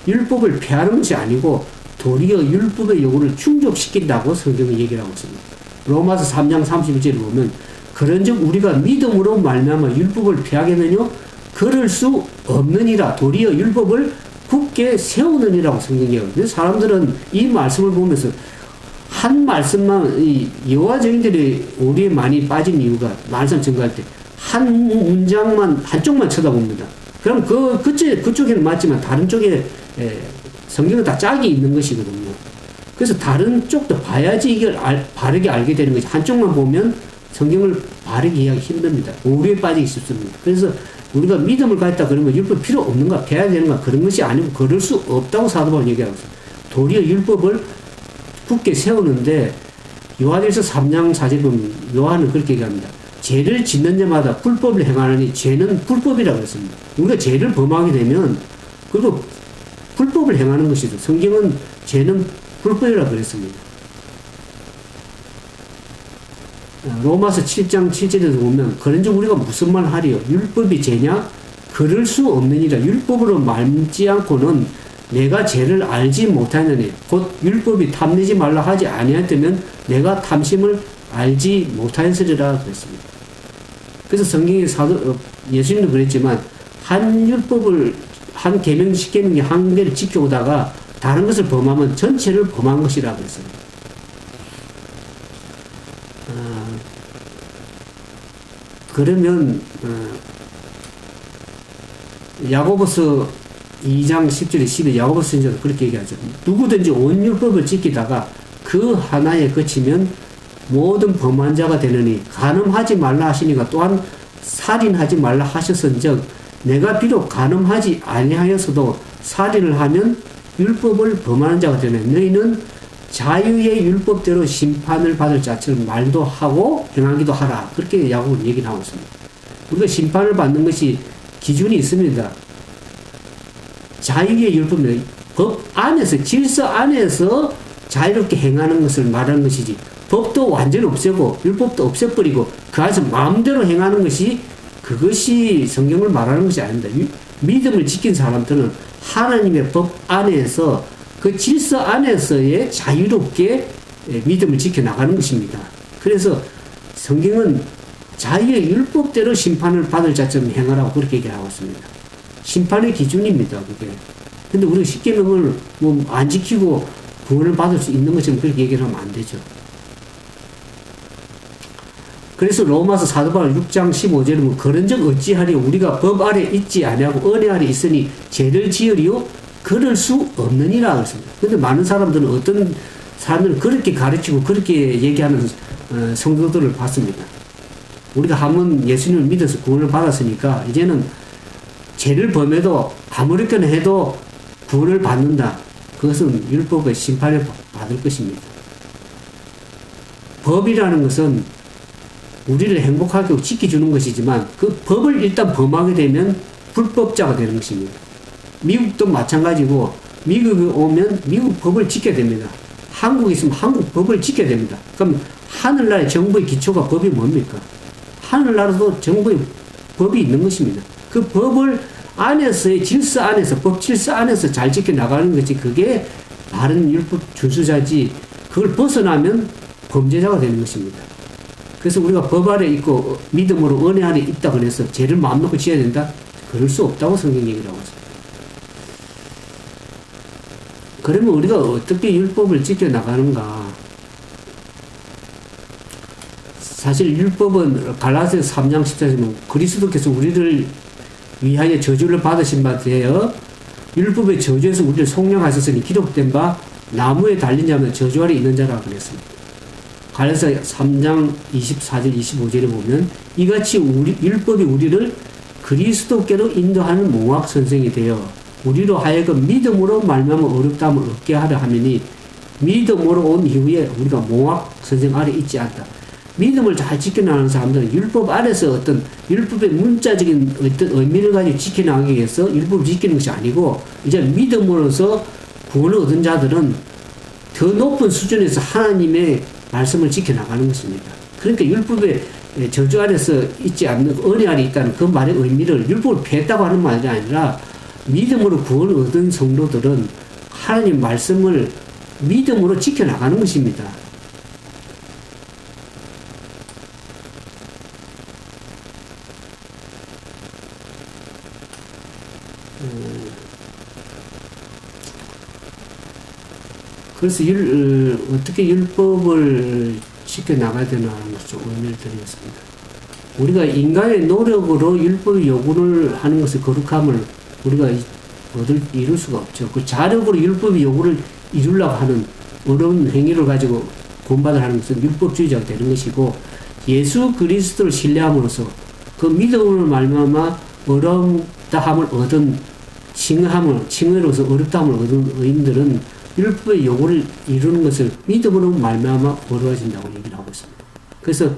율법을 폐하는 것이 아니고 도리어 율법의 요구를 충족시킨다고 성경이 얘기를 하고 있습니다. 로마서 3장 31절을 보면 그런즉 우리가 믿음으로 말미암아 율법을 폐하겠느냐? 그럴 수 없느니라. 도리어 율법을 굳게 세우느니라고 성경이 얘기합니다. 사람들은 이 말씀을 보면서 한 말씀만 여호와 증인들이 오류에 많이 빠진 이유가 말씀 증거할 때 한 문장만 한쪽만 쳐다봅니다. 그럼 그쪽에는 맞지만 다른 쪽에 성경은 다 짝이 있는 것이거든요. 그래서 다른 쪽도 봐야지 이걸 바르게 알게 되는 것이 한쪽만 보면 성경을 바르게 이해하기 힘듭니다. 오류에 빠지기 쉽습니다. 그래서 우리가 믿음을 가졌다 그러면 율법 필요 없는가, 배워야 되는가 그런 것이 아니고 그럴 수 없다고 사도 바울은 얘기하고 있어요. 도리어 율법을 굳게 세우는데 요한일서 3장 4절 보면 요한은 그렇게 얘기합니다. 죄를 짓는 자마다 불법을 행하느니 죄는 불법이라고 했습니다. 우리가 죄를 범하게 되면 그리고 불법을 행하는 것이죠. 성경은 죄는 불법이라고 그랬습니다. 로마서 7장 7절에서 보면 그런즉 우리가 무슨 말 하리요? 율법이 죄냐? 그럴 수 없느니라. 율법으로 말지 않고는 내가 죄를 알지 못하느니 곧 율법이 탐내지 말라 하지 아니하였다면 내가 탐심을 알지 못하였으리라 그랬습니다. 그래서 성경에 예수님도 그랬지만 한 율법을 한 계명, 십계명의 한 개를 지켜오다가 다른 것을 범하면 전체를 범한 것이라고 했어요. 그러면 야고보서 2장 10절에 10에 야고보서 선지자도 그렇게 얘기하죠. 누구든지 온 율법을 지키다가 그 하나에 그치면 모든 범한 자가 되느니 간음하지 말라 하시니가 또한 살인하지 말라 하셨은즉 내가 비록 간음하지 아니하였어도 살인을 하면 율법을 범하는 자가 되네. 너희는 자유의 율법대로 심판을 받을 자처럼 말도 하고 행하기도 하라. 그렇게 야고보는 얘기를 하고 있습니다. 우리가 심판을 받는 것이 기준이 있습니다. 자유의 율법입니다. 법 안에서, 질서 안에서 자유롭게 행하는 것을 말하는 것이지, 법도 완전히 없애고 율법도 없애버리고 그 안에서 마음대로 행하는 것이, 그것이 성경을 말하는 것이 아닙니다. 믿음을 지킨 사람들은 하나님의 법 안에서, 그 질서 안에서의 자유롭게 믿음을 지켜나가는 것입니다. 그래서 성경은 자유의 율법대로 심판을 받을 자처럼 행하라고 그렇게 얘기하고 있습니다. 심판의 기준입니다, 그게. 근데 우리가 십계명을 뭐 안 지키고 구원을 받을 수 있는 것처럼 그렇게 얘기를 하면 안 되죠. 그래서 로마서 사도바울 6장 15절에 뭐 그런즉 어찌하리요 우리가 법 아래 있지 아니하고 은혜 아래 있으니 죄를 지으리요 그럴 수 없느니라 그랬습니다. 근데 많은 사람들은, 어떤 사람들은 그렇게 가르치고 그렇게 얘기하는 성도들을 봤습니다. 우리가 한번 예수님을 믿어서 구원을 받았으니까 이제는 죄를 범해도 아무렇게나 해도 구원을 받는다. 그것은 율법의 심판을 받을 것입니다. 법이라는 것은 우리를 행복하게 지켜주는 것이지만 그 법을 일단 범하게 되면 불법자가 되는 것입니다. 미국도 마찬가지고, 미국에 오면 미국 법을 지켜야 됩니다. 한국에 있으면 한국 법을 지켜야 됩니다. 그럼 하늘나라의 정부의 기초가 법이 뭡니까? 하늘나라도 정부의 법이 있는 것입니다. 그 법을 안에서의 질서 안에서, 법 질서 안에서 잘 지켜나가는 것이, 그게 바른 율법 준수자지, 그걸 벗어나면 범죄자가 되는 것입니다. 그래서 우리가 법 아래 있고 믿음으로 은혜 아래 있다고 해서 죄를 마음 놓고 지어야 된다? 그럴 수 없다고 성경 얘기를 하고 있습니다. 그러면 우리가 어떻게 율법을 지켜나가는가? 사실 율법은 갈라디아서 3장 14절에 그리스도께서 우리를 위하여 저주를 받으신 바 되어 율법의 저주에서 우리를 속량하셨으니 기록된 바 나무에 달린 자면 저주 아래 있는 자라 그랬습니다. 갈라디아서 3장 24절 25절에 보면 이같이 율법이 우리를 그리스도께로 인도하는 몽학 선생이 되어 우리로 하여금 믿음으로 말미암아 어렵다함을 얻게 하려 하매니 믿음으로 온 이후에 우리가 몽학 선생 아래 있지 않다. 믿음을 잘 지켜나가는 사람들은 율법 아래서 어떤 율법의 문자적인 어떤 의미를 가지고 지켜나가기 위해서 율법을 지키는 것이 아니고, 이제 믿음으로서 구원을 얻은 자들은 더 높은 수준에서 하나님의 말씀을 지켜나가는 것입니다. 그러니까 율법의 저주 아래서 있지 않는, 은혜 아래 있다는 그 말의 의미를 율법을 피했다고 하는 말이 아니라, 믿음으로 구원을 얻은 성도들은 하나님 말씀을 믿음으로 지켜나가는 것입니다. 그래서 어떻게 율법을 지켜나가야 되나 하는 것을 좀 의미를 드리겠습니다. 우리가 인간의 노력으로 율법의 요구를 하는 것의 거룩함을 우리가 이룰 수가 없죠. 그 자력으로 율법의 요구를 이루려고 하는 어려운 행위를 가지고 구원받으려 하는 것은 율법주의자가 되는 것이고, 예수 그리스도를 신뢰함으로써 그 믿음으로 말미암아 어렵다함을 얻은 칭의로서 어렵다함을 얻은 의인들은 율법의 요구를 이루는 것을 믿음으로 말미암아 어려워진다고 얘기를 하고 있습니다. 그래서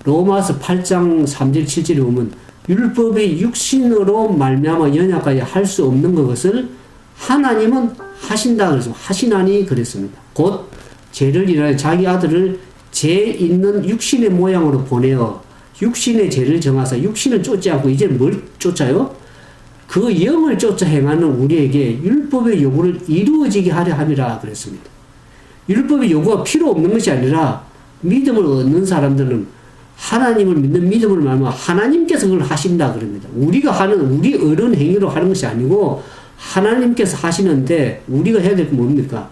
로마서 8장 3절 7절에 보면 율법의 육신으로 말미암아 연약하여 할 수 없는 것을 하나님은 하신다 그래서 하시나니 그랬습니다. 곧 죄를 인하여 자기 아들을 죄 있는 육신의 모양으로 보내어 육신의 죄를 정하사 육신을 쫓지 않고 이제 뭘 쫓아요? 그 영을 쫓아 행하는 우리에게 율법의 요구를 이루어지게 하려 함이라 그랬습니다. 율법의 요구가 필요 없는 것이 아니라 믿음을 얻는 사람들은 하나님을 믿는 믿음을 말하면 하나님께서 그걸 하신다 그럽니다. 우리가 하는, 우리 어려운 행위로 하는 것이 아니고 하나님께서 하시는데, 우리가 해야 될 게 뭡니까?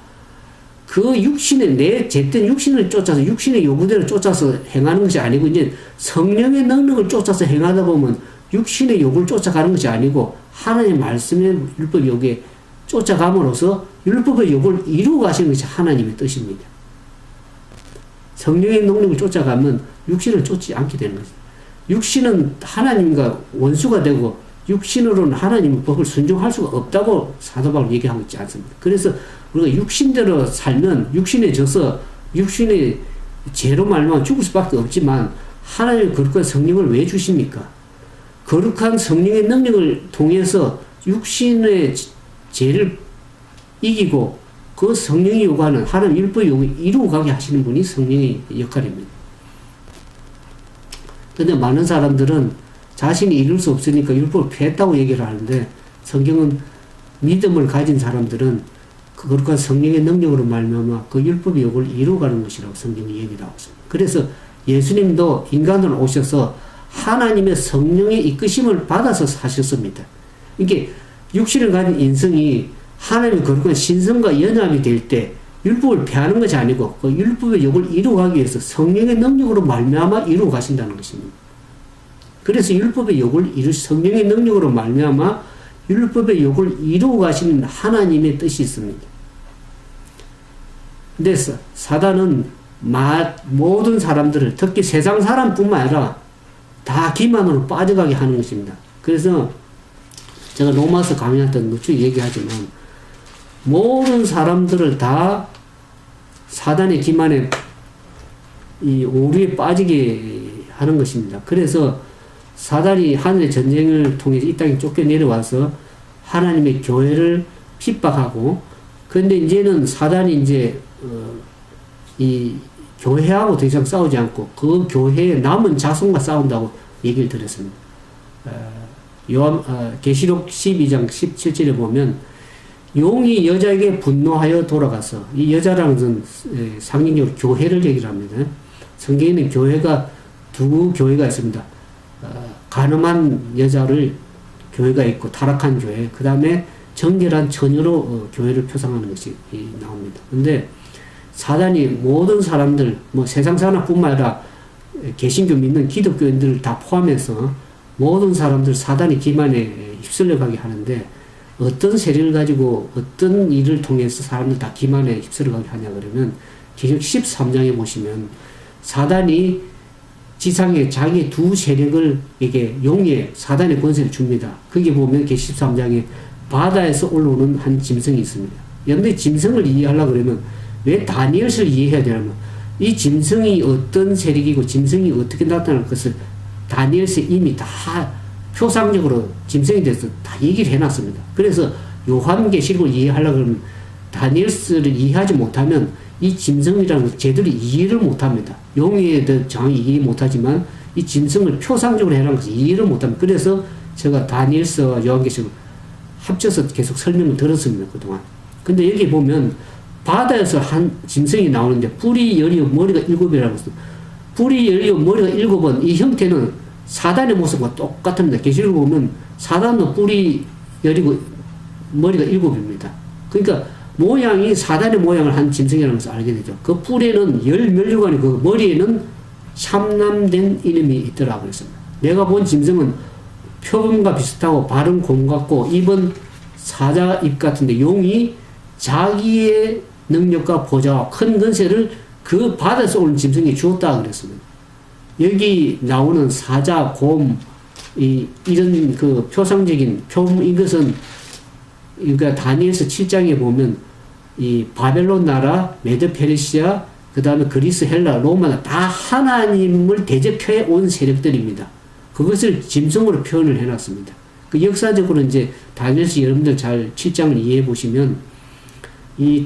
그 육신의, 내 죄된 육신을 쫓아서 육신의 요구대로 쫓아서 행하는 것이 아니고 이제 성령의 능력을 쫓아서 행하다 보면 육신의 욕을 쫓아가는 것이 아니고 하나님의 말씀의 율법 욕에 쫓아감으로써 율법의 욕을 이루어 가시는 것이 하나님의 뜻입니다. 성령의 능력을 쫓아가면 육신을 쫓지 않게 되는 거죠. 육신은 하나님과 원수가 되고 육신으로는 하나님의 법을 순종할 수가 없다고 사도 바울은 얘기하고 있지 않습니다. 그래서 우리가 육신대로 살면 육신에 져서 육신의 죄로 말미암아 죽을 수밖에 없지만 하나님의 거룩한 성령을 왜 주십니까? 거룩한 성령의 능력을 통해서 육신의 죄를 이기고 그 성령이 요구하는 하나님 율법의 요구를 이루어가게 하시는 분이 성령의 역할입니다. 그런데 많은 사람들은 자신이 이룰 수 없으니까 율법을 폐했다고 얘기를 하는데 성경은 믿음을 가진 사람들은 그 거룩한 성령의 능력으로 말미암아 그 율법의 요구를 이루어가는 것이라고 성경이 얘기를 하고 있습니다. 그래서 예수님도 인간으로 오셔서 하나님의 성령의 이끄심을 받아서 사셨습니다. 이게 육신을 가진 인성이 하나님의 거룩한 신성과 연합이 될 때 율법을 폐하는 것이 아니고 그 율법의 욕을 이루어가기 위해서 성령의 능력으로 말미암아 이루어 가신다는 것입니다. 그래서 율법의 욕을 성령의 능력으로 말미암아 율법의 욕을 이루어 가시는 하나님의 뜻이 있습니다. 근데 사단은 모든 사람들을 특히 세상 사람뿐만 아니라 다 기만으로 빠져가게 하는 것입니다. 그래서 제가 로마서 강의할 때 누추 얘기하지만 모든 사람들을 다 사단의 기만에 이 오류에 빠지게 하는 것입니다. 그래서 사단이 하늘의 전쟁을 통해서 이 땅에 쫓겨 내려와서 하나님의 교회를 핍박하고 그런데 이제는 사단이 이제 이 교회하고 더 이상 싸우지 않고 그 교회의 남은 자손과 싸운다고 얘기를 들었습니다. 계시록 12장 17절에 보면 용이 여자에게 분노하여 돌아가서 이 여자라는 것은 상징적으로 교회를 얘기를 합니다. 성경에는 교회가 두 교회가 있습니다. 가늠한 여자를 교회가 있고 타락한 교회, 그 다음에 정결한 처녀로 교회를 표상하는 것이 나옵니다. 근데 사단이 모든 사람들, 세상 사람뿐만 아니라 개신교 믿는 기독교인들을 다 포함해서 모든 사람들 사단의 기만에 휩쓸려 가게 하는데 어떤 세력을 가지고 어떤 일을 통해서 사람들 다 기만에 휩쓸려 가게 하냐 그러면 계시록 13장에 보시면 사단이 지상에 자기 두 세력을 에게 용의 사단의 권세를 줍니다. 거기 보면 계시 13장에 바다에서 올라오는 한 짐승이 있습니다. 여러분들이 짐승을 이해하려고 그러면 왜 다니엘서를 이해해야 되냐면 이 짐승이 어떤 세력이고 짐승이 어떻게 나타날 것을 다니엘서 이미 다 표상적으로 짐승에 대해서 다 얘기를 해놨습니다. 그래서 요한계시록을 이해하려고 그러면 다니엘서를 이해하지 못하면 이 짐승이라는 걸 제대로 이해를 못합니다. 용에 대해 정확히 이해 못하지만 이 짐승을 표상적으로 해놓은 것을 이해를 못합니다. 그래서 제가 다니엘서와 요한계시록을 합쳐서 계속 설명을 들었습니다. 그동안. 근데 여기 보면 바다에서 한 짐승이 나오는데 뿔이 10이요 머리가 7이라고 했습니다. 뿔이 10이요 머리가 7은 이 형태는 사단의 모습과 똑같습니다. 계시록을 보면 사단도 뿔이 10이고 머리가 7입니다. 그러니까 모양이 사단의 모양을 한 짐승이라는 것을 알게 되죠. 그 뿔에는 멸류관이 그 머리에는 참남된 이름이 있더라고 그랬습니다. 내가 본 짐승은 표범과 비슷하고 발은 곰 같고 입은 사자 입 같은데 용이 자기의 능력과 보좌와 큰 권세를 그 바다에서 오는 짐승에 주었다 그랬습니다. 여기 나오는 사자, 곰, 이런 그 표상적인 표범 이것은 그러니까 다니엘서 7장에 보면 이 바벨론 나라, 메드 페르시아, 그 다음에 그리스, 헬라, 로마 다 하나님을 대적해 온 세력들입니다. 그것을 짐승으로 표현을 해놨습니다. 그 역사적으로 이제 다니엘서 여러분들 잘 7장을 이해해 보시면 이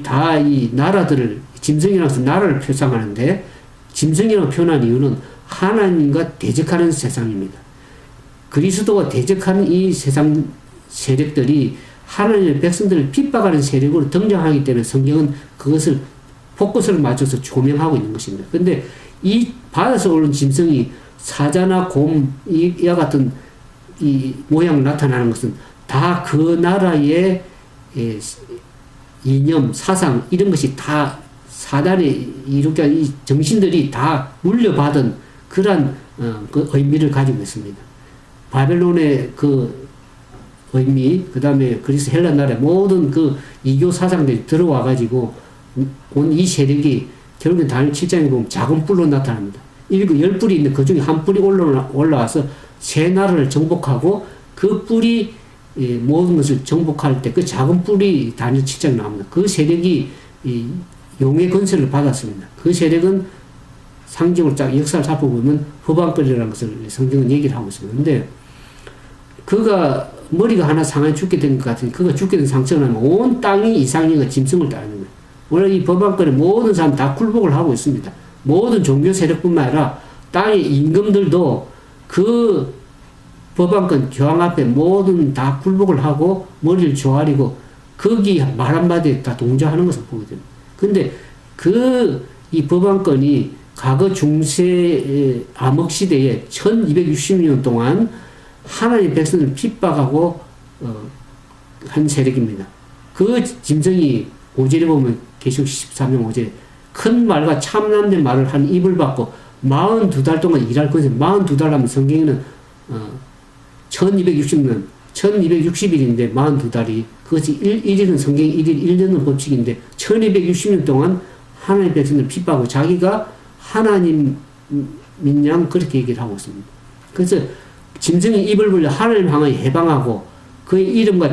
나라들을 짐승이라고 해서 나라를 표상하는데 짐승이라고 표현한 이유는 하나님과 대적하는 세상입니다. 그리스도와 대적하는 이 세상 세력들이 하나님의 백성들을 핍박하는 세력으로 등장하기 때문에 성경은 그것을 포커스를 맞춰서 조명하고 있는 것입니다. 그런데 이 바다에서 오른 짐승이 사자나 곰, 이와 같은 이 모양을 나타나는 것은 다 그 나라의 이념, 사상, 이런 것이 다 사단의 이렇게 이 정신들이 다 물려받은 그러한 그 의미를 가지고 있습니다. 바벨론의 그 의미, 그 다음에 그리스 헬라 나라의 모든 그 이교 사상들이 들어와가지고 온 이 세력이 결국엔 다니엘 7장에 보면 작은 뿔로 나타납니다. 10뿔이 있는데 그 중에 한 뿔이 올라와서 세 나라를 정복하고 그 뿔이 모든 것을 정복할 때 그 작은 뿔이 다니엘 7장에 나옵니다. 그 세력이 용의 건설을 받았습니다. 그 세력은 상징으로 쫙 역사를 살펴보면 허방거리라는 것을 성경은 얘기를 하고 있습니다. 근데 그가 머리가 하나 상하게 죽게 된 것 같으니 그가 죽게 된 상처가 나면 온 땅이 이상형과 짐승을 따르는 거예요. 오늘 이 법안권의 모든 사람 다 굴복을 하고 있습니다. 모든 종교 세력뿐만 아니라 땅의 임금들도 그 법안권 교황 앞에 모든 다 굴복을 하고 머리를 조아리고 거기 말 한마디에 다 동조하는 것을 보게 됩니다. 근데 이 법안권이 과거 중세 암흑 시대에 1260년 동안 하나님 백성을 핍박하고 한 세력입니다. 그 짐승이 5절에 보면 계시록 13장 5절에 큰 말과 참남된 말을 한 입을 받고 42달 동안 일할 것을 42달 하면 성경에는 1260년 1260일인데 42달이 그것이 1일은 성경 1일 1년은 법칙인데 1260년 동안 하나님 백성을 핍박하고 자기가 하나님 민양 그렇게 얘기를 하고 있습니다. 그래서 짐승이 입을 벌려 하늘을 향하여 해방하고 그의 이름과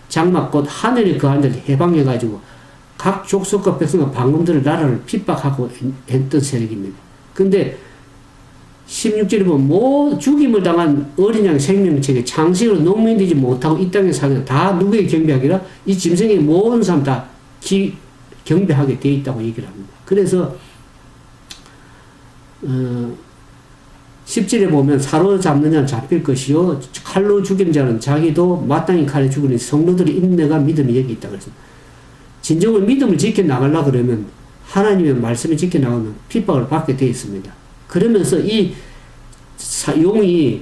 장막 곧 하늘에 거한 자를 해방해가지고 각 족속과 백성과 방금들을 나라를 핍박하고 했던 세력입니다. 근데 16절에 보면 죽임을 당한 어린 양 생명체에 장식으로 농민되지 못하고 이 땅에 사는 다 누구에게 경배하기라 이 짐승의 모든 사람 다 경배하게 되어 있다고 얘기를 합니다. 그래서 10절에 보면 사로잡는 자는 잡힐 것이요 칼로 죽인 자는 자기도 마땅히 칼에 죽으니 성도들의 인내가 믿음이 여기 있다고 했습니다. 진정으로 믿음을 지켜나가려고 그러면 하나님의 말씀을 지켜나가면 핍박을 받게 되어 있습니다. 그러면서 이 용이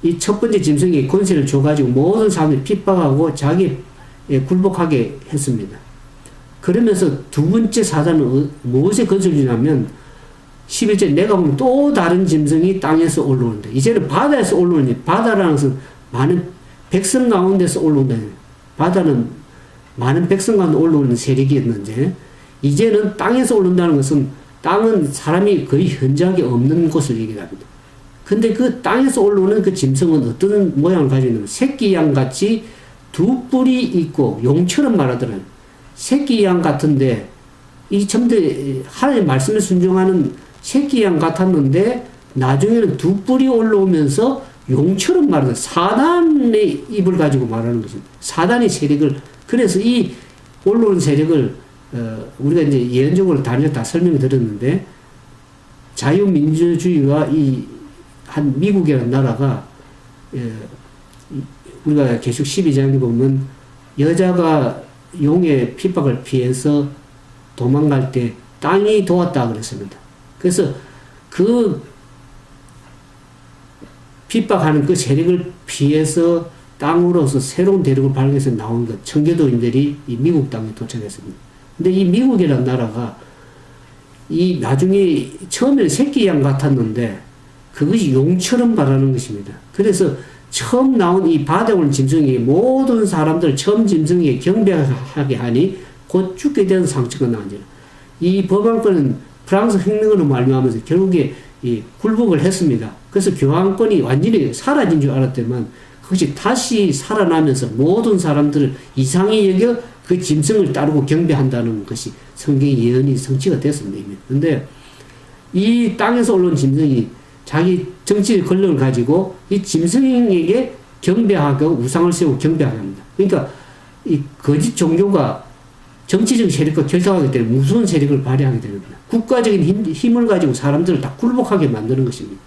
이 첫 번째 짐승에게 권세를 줘가지고 모든 사람들이 핍박하고 자기에 굴복하게 했습니다. 그러면서 두 번째 사단은 무엇에 건설을 주냐면 11절 내가 보면 또 다른 짐승이 땅에서 올라오는데 이제는 바다에서 올라오니 바다라는 것은 많은 백성 가운데서 올라온다. 바다는 많은 백성 가운데 올라오는 세력이었는데 이제는 땅에서 올라온다는 것은 땅은 사람이 거의 현저하게 없는 곳을 얘기합니다. 근데 그 땅에서 올라오는 그 짐승은 어떤 모양을 가지고 있냐면 새끼 양 같이 두 뿔이 있고 용처럼 말하더라고요. 새끼 양 같은데 이 전부 하나님 말씀에 순종하는 새끼 양 같았는데 나중에는 두 뿔이 올라오면서 용처럼 말하는 사단의 입을 가지고 말하는 것입니다. 사단의 세력을 그래서 이 올라오는 세력을 우리가 이제 예언적으로 다 설명을 드렸는데 자유민주주의와 이 한 미국이라는 나라가 우리가 계속 12장에 보면 여자가 용의 핍박을 피해서 도망갈 때 땅이 도왔다 그랬습니다. 그래서 그 핍박하는 그 세력을 피해서 땅으로서 새로운 대륙을 발견해서 나온 것 청교도인들이 이 미국 땅에 도착했습니다. 근데 이 미국이라는 나라가 이 나중에 처음에는 새끼 양 같았는데 그것이 용처럼 말하는 것입니다. 그래서 처음 나온 이 바다에 오는 짐승이 모든 사람들 처음 짐승에게 경배하게 하니 곧 죽게 되는 상처가 나온지라. 이 법안권은 프랑스 혁명으로 말미암아서 결국에 이 굴복을 했습니다. 그래서 교황권이 완전히 사라진 줄 알았더만 그것이 다시 살아나면서 모든 사람들을 이상히 여겨 그 짐승을 따르고 경배한다는 것이 성경의 예언이 성취가 됐습니다. 그런데 이 땅에서 올라온 짐승이 자기 정치의 권력을 가지고 이 짐승에게 경배하고 우상을 세우고 경배하게 합니다. 그러니까 이 거짓 종교가 정치적 세력과 결탁하게 되는 무서운 세력을 발휘하게 됩니다. 국가적인 힘을 가지고 사람들을 다 굴복하게 만드는 것입니다.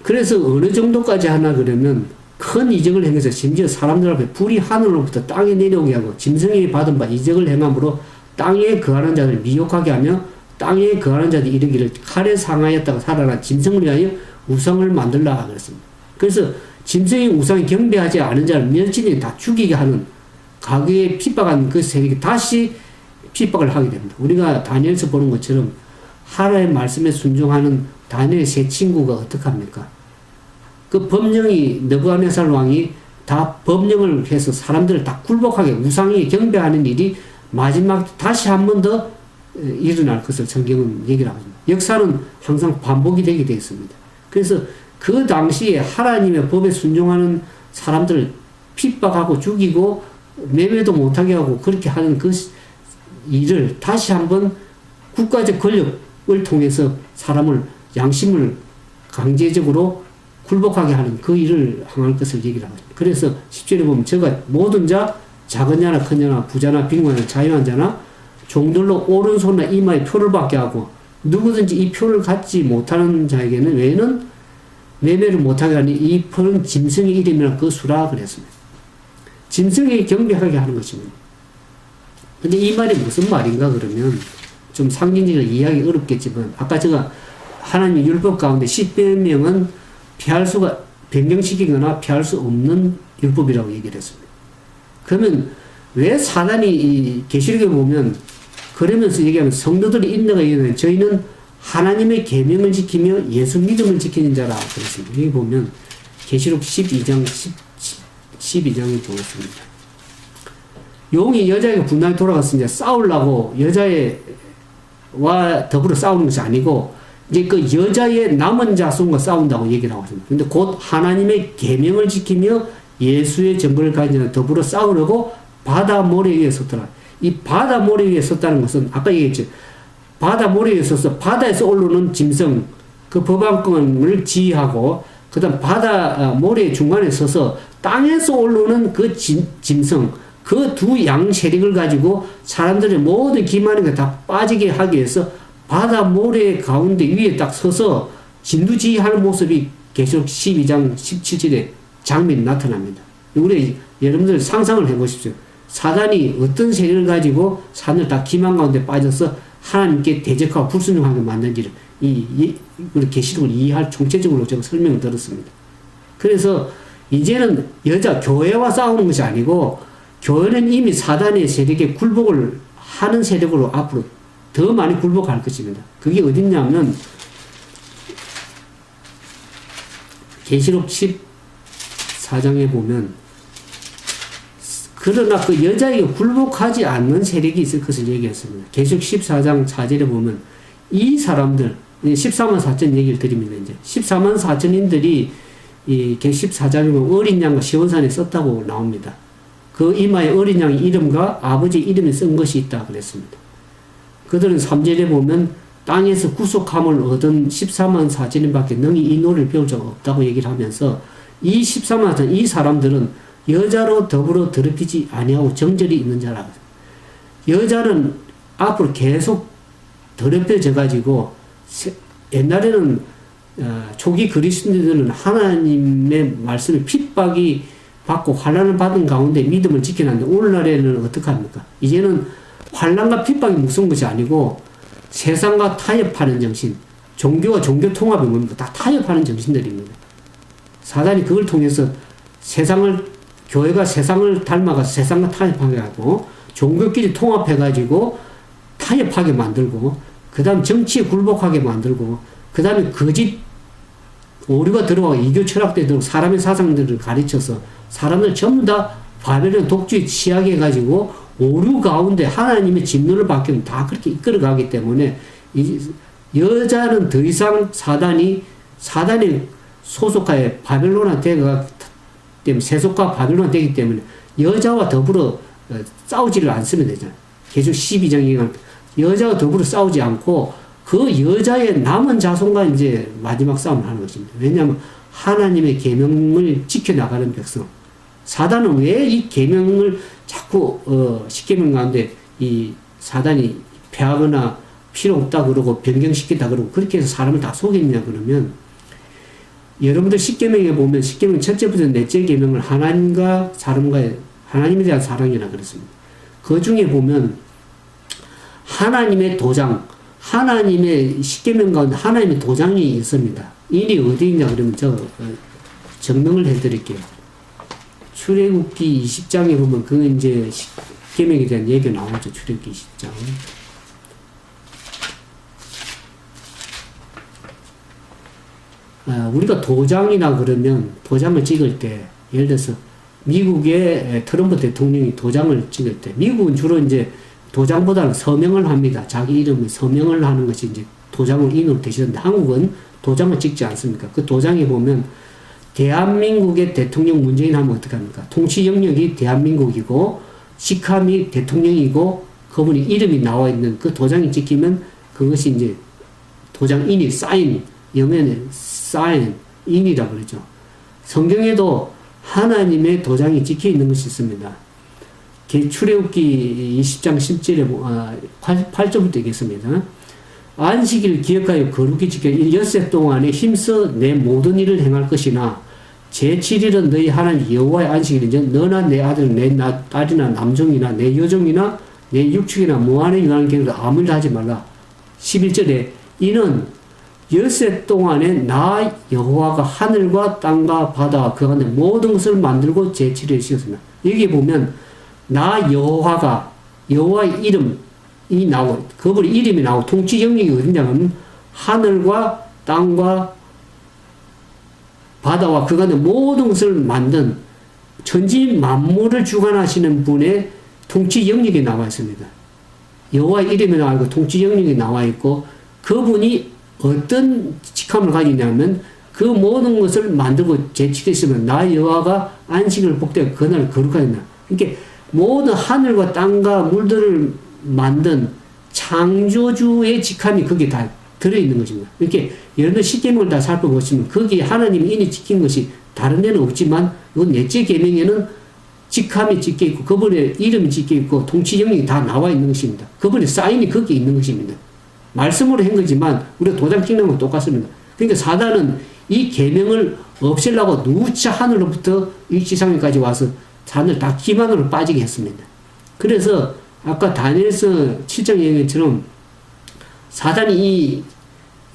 그래서 어느 정도까지 하나 그러면 큰 이적을 행해서 심지어 사람들 앞에 불이 하늘로부터 땅에 내려오게 하고 짐승이 받은 바 이적을 행함으로 땅에 거하는 자들을 미혹하게 하며 땅에 거하는 자들이 이르기를 칼에 상하였다가 살아난 짐승을 위하여 우상을 만들라 그랬습니다. 그래서 짐승의 우상에 경배하지 않은 자를 멸치니 다 죽이게 하는 과거에 핍박한 그 세력이 다시 핍박을 하게 됩니다. 우리가 다니엘서 보는 것처럼 하나님의 말씀에 순종하는 다니엘의 세 친구가 어떡합니까? 그 법령이 느부갓네살 왕이 다 법령을 해서 사람들을 다 굴복하게 우상에 경배하는 일이 마지막 다시 한 번 더 일어날 것을 성경은 얘기를 하고 있습니다. 역사는 항상 반복이 되게 되어 있습니다. 그래서 그 당시에 하나님의 법에 순종하는 사람들을 핍박하고 죽이고 매매도 못하게 하고 그렇게 하는 그 일을 다시 한번 국가적 권력을 통해서 사람을 양심을 강제적으로 굴복하게 하는 그 일을 행할 것을 얘기를 합니다. 그래서 10절에 보면 저가 모든 자 작은 자나 큰 자나 부자나 빈곤하나 자유한 자나 종들로 오른손이나 이마에 표를 받게 하고 누구든지 이 표를 갖지 못하는 자에게는 외에는 매매를 못하게 하니 이 표는 짐승의 이름이나 그 수라 그랬습니다. 짐승에게 경배하게 하는 것입니다. 근데 이 말이 무슨 말인가 그러면 좀 상징적으로 이해하기 어렵겠지만 아까 제가 하나님의 율법 가운데 10여 명은 변경시키거나 피할 수 없는 율법이라고 얘기를 했습니다. 그러면 왜 사단이 이 계시록에 보면 그러면서 얘기하면 성도들이 인내가 이르면 저희는 하나님의 계명을 지키며 예수 믿음을 지키는 자라 그랬습니다. 여기 보면 계시록 12장 12장을 보겠습니다. 용이 여자에게 분당에 돌아갔으니 싸우려고 여자와 더불어 싸우는 것이 아니고 이제 그 여자의 남은 자손과 싸운다고 얘기를 하고 있습니다. 근데 곧 하나님의 계명을 지키며 예수의 정보를 가진 자와 더불어 싸우려고 바다 모래 위에 섰더라. 이 바다 모래 위에 섰다는 것은 아까 얘기했죠. 바다 모래 위에 서서 바다에서 올라오는 짐승 그 법안권을 지휘하고 그 다음 바다 모래 중간에 서서 땅에서 올라오는 그 짐승 그 두 양 세력을 가지고 사람들의 모든 기만한 게 다 빠지게 하기 위해서 바다 모래 가운데 위에 딱 서서 진두지휘하는 모습이 계시록 12장 17절에 장면이 나타납니다. 우리 여러분들 상상을 해보십시오. 사단이 어떤 세력을 가지고 사람들 다 기만 가운데 빠져서 하나님께 대적하고 불순종하게 만든지를 우리 계시록을 이해할 총체적으로 제가 설명을 들었습니다. 그래서 이제는 교회와 싸우는 것이 아니고 교회는 이미 사단의 세력에 굴복을 하는 세력으로 앞으로 더 많이 굴복할 것입니다. 그게 어딨냐면 계시록 14장에 보면 그러나 그 여자에게 굴복하지 않는 세력이 있을 것을 얘기했습니다. 계시록 14장 4절에 보면 이 사람들 14만 4천 얘기를 드립니다. 이제 14만 4천인들이 이 14장에 보면 어린 양과 시온산에 썼다고 나옵니다. 그 이마에 어린 양의 이름과 아버지 이름이 쓴 것이 있다 그랬습니다. 그들은 3절에 보면 땅에서 구속함을 얻은 14만 4천인밖에 능히 이 노래를 배울 적 없다고 얘기를 하면서 이 14만 4천 이 사람들은 여자로 더불어 더럽히지 아니하고 정절이 있는 자라. 여자는 앞으로 계속 더럽혀져 가지고 옛날에는 초기 그리스도인들은 하나님의 말씀에 핍박이 받고 환난을 받은 가운데 믿음을 지켜놨는데 오늘날에는 어떻게 합니까? 이제는 환난과 핍박이 무서운 것이 아니고 세상과 타협하는 정신, 종교와 종교 통합이 뭡니까? 다 타협하는 정신들입니다. 사단이 그걸 통해서 교회가 세상을 닮아가서 세상과 타협하게 하고 종교끼리 통합해가지고 타협하게 만들고 그 다음 정치에 굴복하게 만들고 그 다음에 거짓 오류가 들어가고 이교 철학대 들어가고 사람의 사상들을 가르쳐서 사람들 전부 다 바벨론 독주에 취하게 해가지고 오류 가운데 하나님의 진노를 받기는 다 그렇게 이끌어가기 때문에 여자는 더 이상 사단의 소속하에 바벨론화 되가 때문에 세속과 바벨론화 되기 때문에 여자와 더불어 싸우지를 않으면 되잖아요. 계속 12장에 여자와 더불어 싸우지 않고 그 여자의 남은 자손과 이제 마지막 싸움을 하는 것입니다. 왜냐하면 하나님의 계명을 지켜나가는 백성. 사단은 왜 이 계명을 자꾸 10계명 가운데 이 사단이 폐하거나 필요 없다 그러고 변경시켰다 그러고 그렇게 해서 사람을 다 속였냐 그러면 여러분들 10계명에 보면 10계명 첫째부터 넷째 계명을 하나님과 사람과의 하나님에 대한 사랑이라 그랬습니다. 그 중에 보면 하나님의 도장, 하나님의 10계명 가운데 하나님의 도장이 있습니다. 이게 어디 있냐 그러면 증명을 해드릴게요. 출애굽기 20장에 보면 그 이제 10계명에 대한 얘기가 나오죠. 출애굽기 20장. 우리가 도장이나 그러면 도장을 찍을 때 예를 들어서 미국의 트럼프 대통령이 도장을 찍을 때 미국은 주로 이제 도장보다는 서명을 합니다. 자기 이름을 서명을 하는 것이 이제 도장을 인으로 대시는데 한국은 도장을 찍지 않습니까? 그 도장에 보면 대한민국의 대통령 문재인 하면 어떡합니까? 통치 영역이 대한민국이고 직함이 대통령이고 그분이 이름이 나와 있는 그 도장이 찍히면 그것이 이제 도장인이 사인, 영어는 사인, 인이라고 그러죠. 성경에도 하나님의 도장이 찍혀 있는 것이 있습니다. 출애굽기 20장 10절에 8절부터 있겠습니다. 안식일 기억하여 거룩히 지켜 엿새 동안에 힘써 내 모든 일을 행할 것이나 제7일은 너희 하나님 여호와의 안식일이니 너나 내 아들 내 딸이나 남종이나 내 여종이나 내 육축이나 무한에 유한한 계획을 아무 일도 하지 말라. 11절에 이는 엿새 동안에 나 여호와가 하늘과 땅과 바다와 그 가운데 모든 것을 만들고 제7일에 쉬었습니다. 여기 보면 나 여호와가 여호와의 이름이 나오고 그분의 이름이 나오고 통치 영역이 어디냐면 하늘과 땅과 바다와 그 가운데 모든 것을 만든 천지 만물을 주관하시는 분의 통치 영역이 나와 있습니다. 여호와의 이름이 나와 있고 통치 영역이 나와 있고 그분이 어떤 직함을 가지냐면 그 모든 것을 만들고 제치했으면 나 여호와가 안식을 복되고 그날을 거룩하였나. 그러니까 모든 하늘과 땅과 물들을 만든 창조주의 직함이 거기에 다 들어있는 것입니다. 이렇게 여러분 십계명을 다 살펴보시면 거기에 하나님이 인이 찍힌 것이 다른 데는 없지만 이건 넷째 계명에는 직함이 찍혀 있고 그분의 이름이 찍혀 있고 통치 영역이 다 나와 있는 것입니다. 그분의 사인이 거기에 있는 것입니다. 말씀으로 한 거지만 우리가 도장 찍는 건 똑같습니다. 그러니까 사단은 이 계명을 없애려고 누차 하늘로부터 이 지상에까지 와서 산을 다 기만으로 빠지게 했습니다. 그래서 아까 다니엘서 7장 얘기처럼 사단이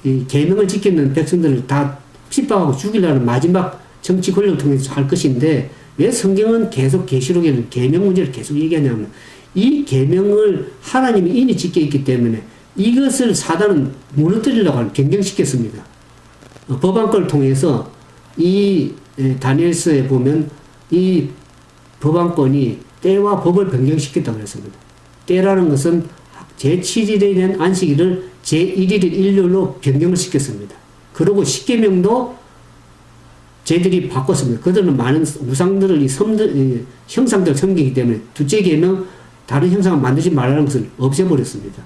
이 계명을 지키는 백성들을 다 핍박하고 죽이려는 마지막 정치 권력을 통해서 할 것인데 왜 성경은 계속 계시록에는 계명 문제를 계속 얘기하냐면 이 계명을 하나님이 인이 지켜 있기 때문에 이것을 사단은 무너뜨리려고 하는 변경시켰습니다. 법안권을 통해서 이 다니엘서에 보면 이 법안권이 때와 법을 변경시켰다고 했습니다. 때라는 것은 제7일에 대한 안식일을 제1일을 일요일로 변경을 시켰습니다. 그리고 십계명도 쟤들이 바꿨습니다. 그들은 많은 우상들을 이 형상들을 섬기기 때문에 둘째 계명 다른 형상을 만들지 말라는 것을 없애버렸습니다.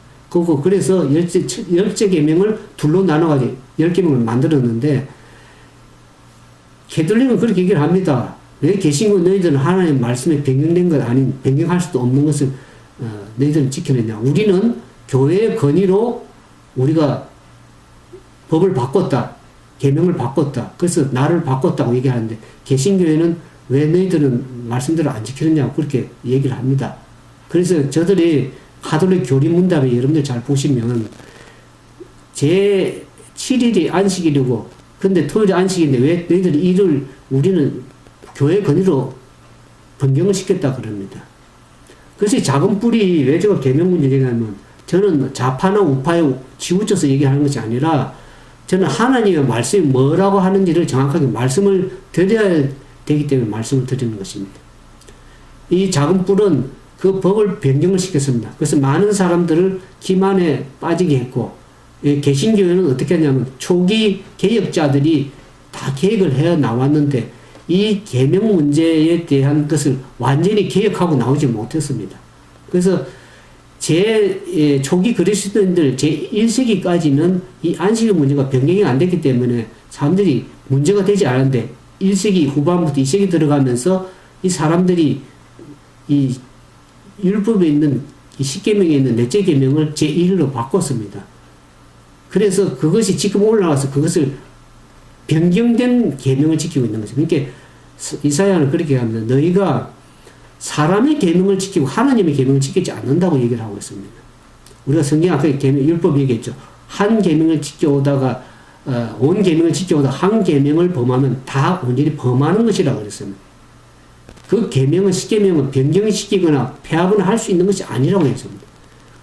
그래서 열째 계명을 둘로 나눠가지고 10계명을 만들었는데 캐톨릭은 그렇게 얘기를 합니다. 왜 개신교 너희들은 하나님의 말씀에 변경된 것 아닌 변경할 수도 없는 것을 너희들은 지켜냈냐. 우리는 교회의 건의로 우리가 법을 바꿨다. 계명을 바꿨다. 그래서 나를 바꿨다고 얘기하는데 개신교회는 왜 너희들은 말씀대로 안 지키느냐고 그렇게 얘기를 합니다. 그래서 저들이 가톨릭 교리 문답에 여러분들 잘 보시면 제 7일이 안식일이고 근데 토요일이 안식일인데 왜 너희들이 일을 우리는 교회 건의로 변경을 시켰다 그럽니다. 그래서 작은 뿔이 왜 제가 계명 문제 얘기하면 저는 좌파나 우파에 치우쳐서 얘기하는 것이 아니라 저는 하나님의 말씀이 뭐라고 하는지를 정확하게 말씀을 드려야 되기 때문에 말씀을 드리는 것입니다. 이 작은 뿔은 그 법을 변경을 시켰습니다. 그래서 많은 사람들을 기만에 빠지게 했고 개신교회는 어떻게 하냐면 초기 개혁자들이 다 계획을 해 나왔는데 이 계명 문제에 대한 것을 완전히 개혁하고 나오지 못했습니다. 그래서 초기 그리스도인들 제1세기까지는 이 안식일 문제가 변경이 안 됐기 때문에 사람들이 문제가 되지 않았는데 1세기 후반부터 2세기 들어가면서 이 사람들이 이 율법에 있는 이 십계명에 있는 넷째 계명을 제1로 바꿨습니다. 그래서 그것이 지금 올라와서 그것을 변경된 계명을 지키고 있는 거죠. 그러니까 이사야는 그렇게 합니다. 너희가 사람의 계명을 지키고 하나님의 계명을 지키지 않는다고 얘기를 하고 있습니다. 우리가 성경 아까 율법 얘기했죠. 한 계명을 지켜오다가 온 계명을 지켜오다가 한 계명을 범하면 다 온전히 범하는 것이라고 그랬습니다. 그 계명은 십계명은 변경시키거나 폐하거나 할 수 있는 것이 아니라고 했습니다.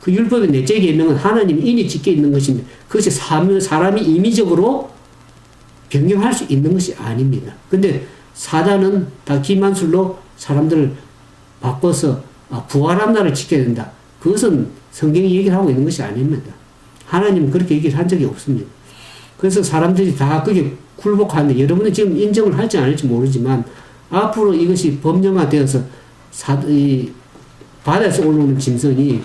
그 율법의 넷째 계명은 하나님이 인이 지켜 있는 것인데 그것이 사람이 임의적으로 변경할 수 있는 것이 아닙니다. 근데 사단은 다 기만술로 사람들을 바꿔서 부활한 날을 지켜야 된다. 그것은 성경이 얘기를 하고 있는 것이 아닙니다. 하나님은 그렇게 얘기를 한 적이 없습니다. 그래서 사람들이 다 그게 굴복하는데 여러분은 지금 인정을 할지 안 할지 모르지만 앞으로 이것이 법령화되어서 이 바다에서 올라오는 짐승이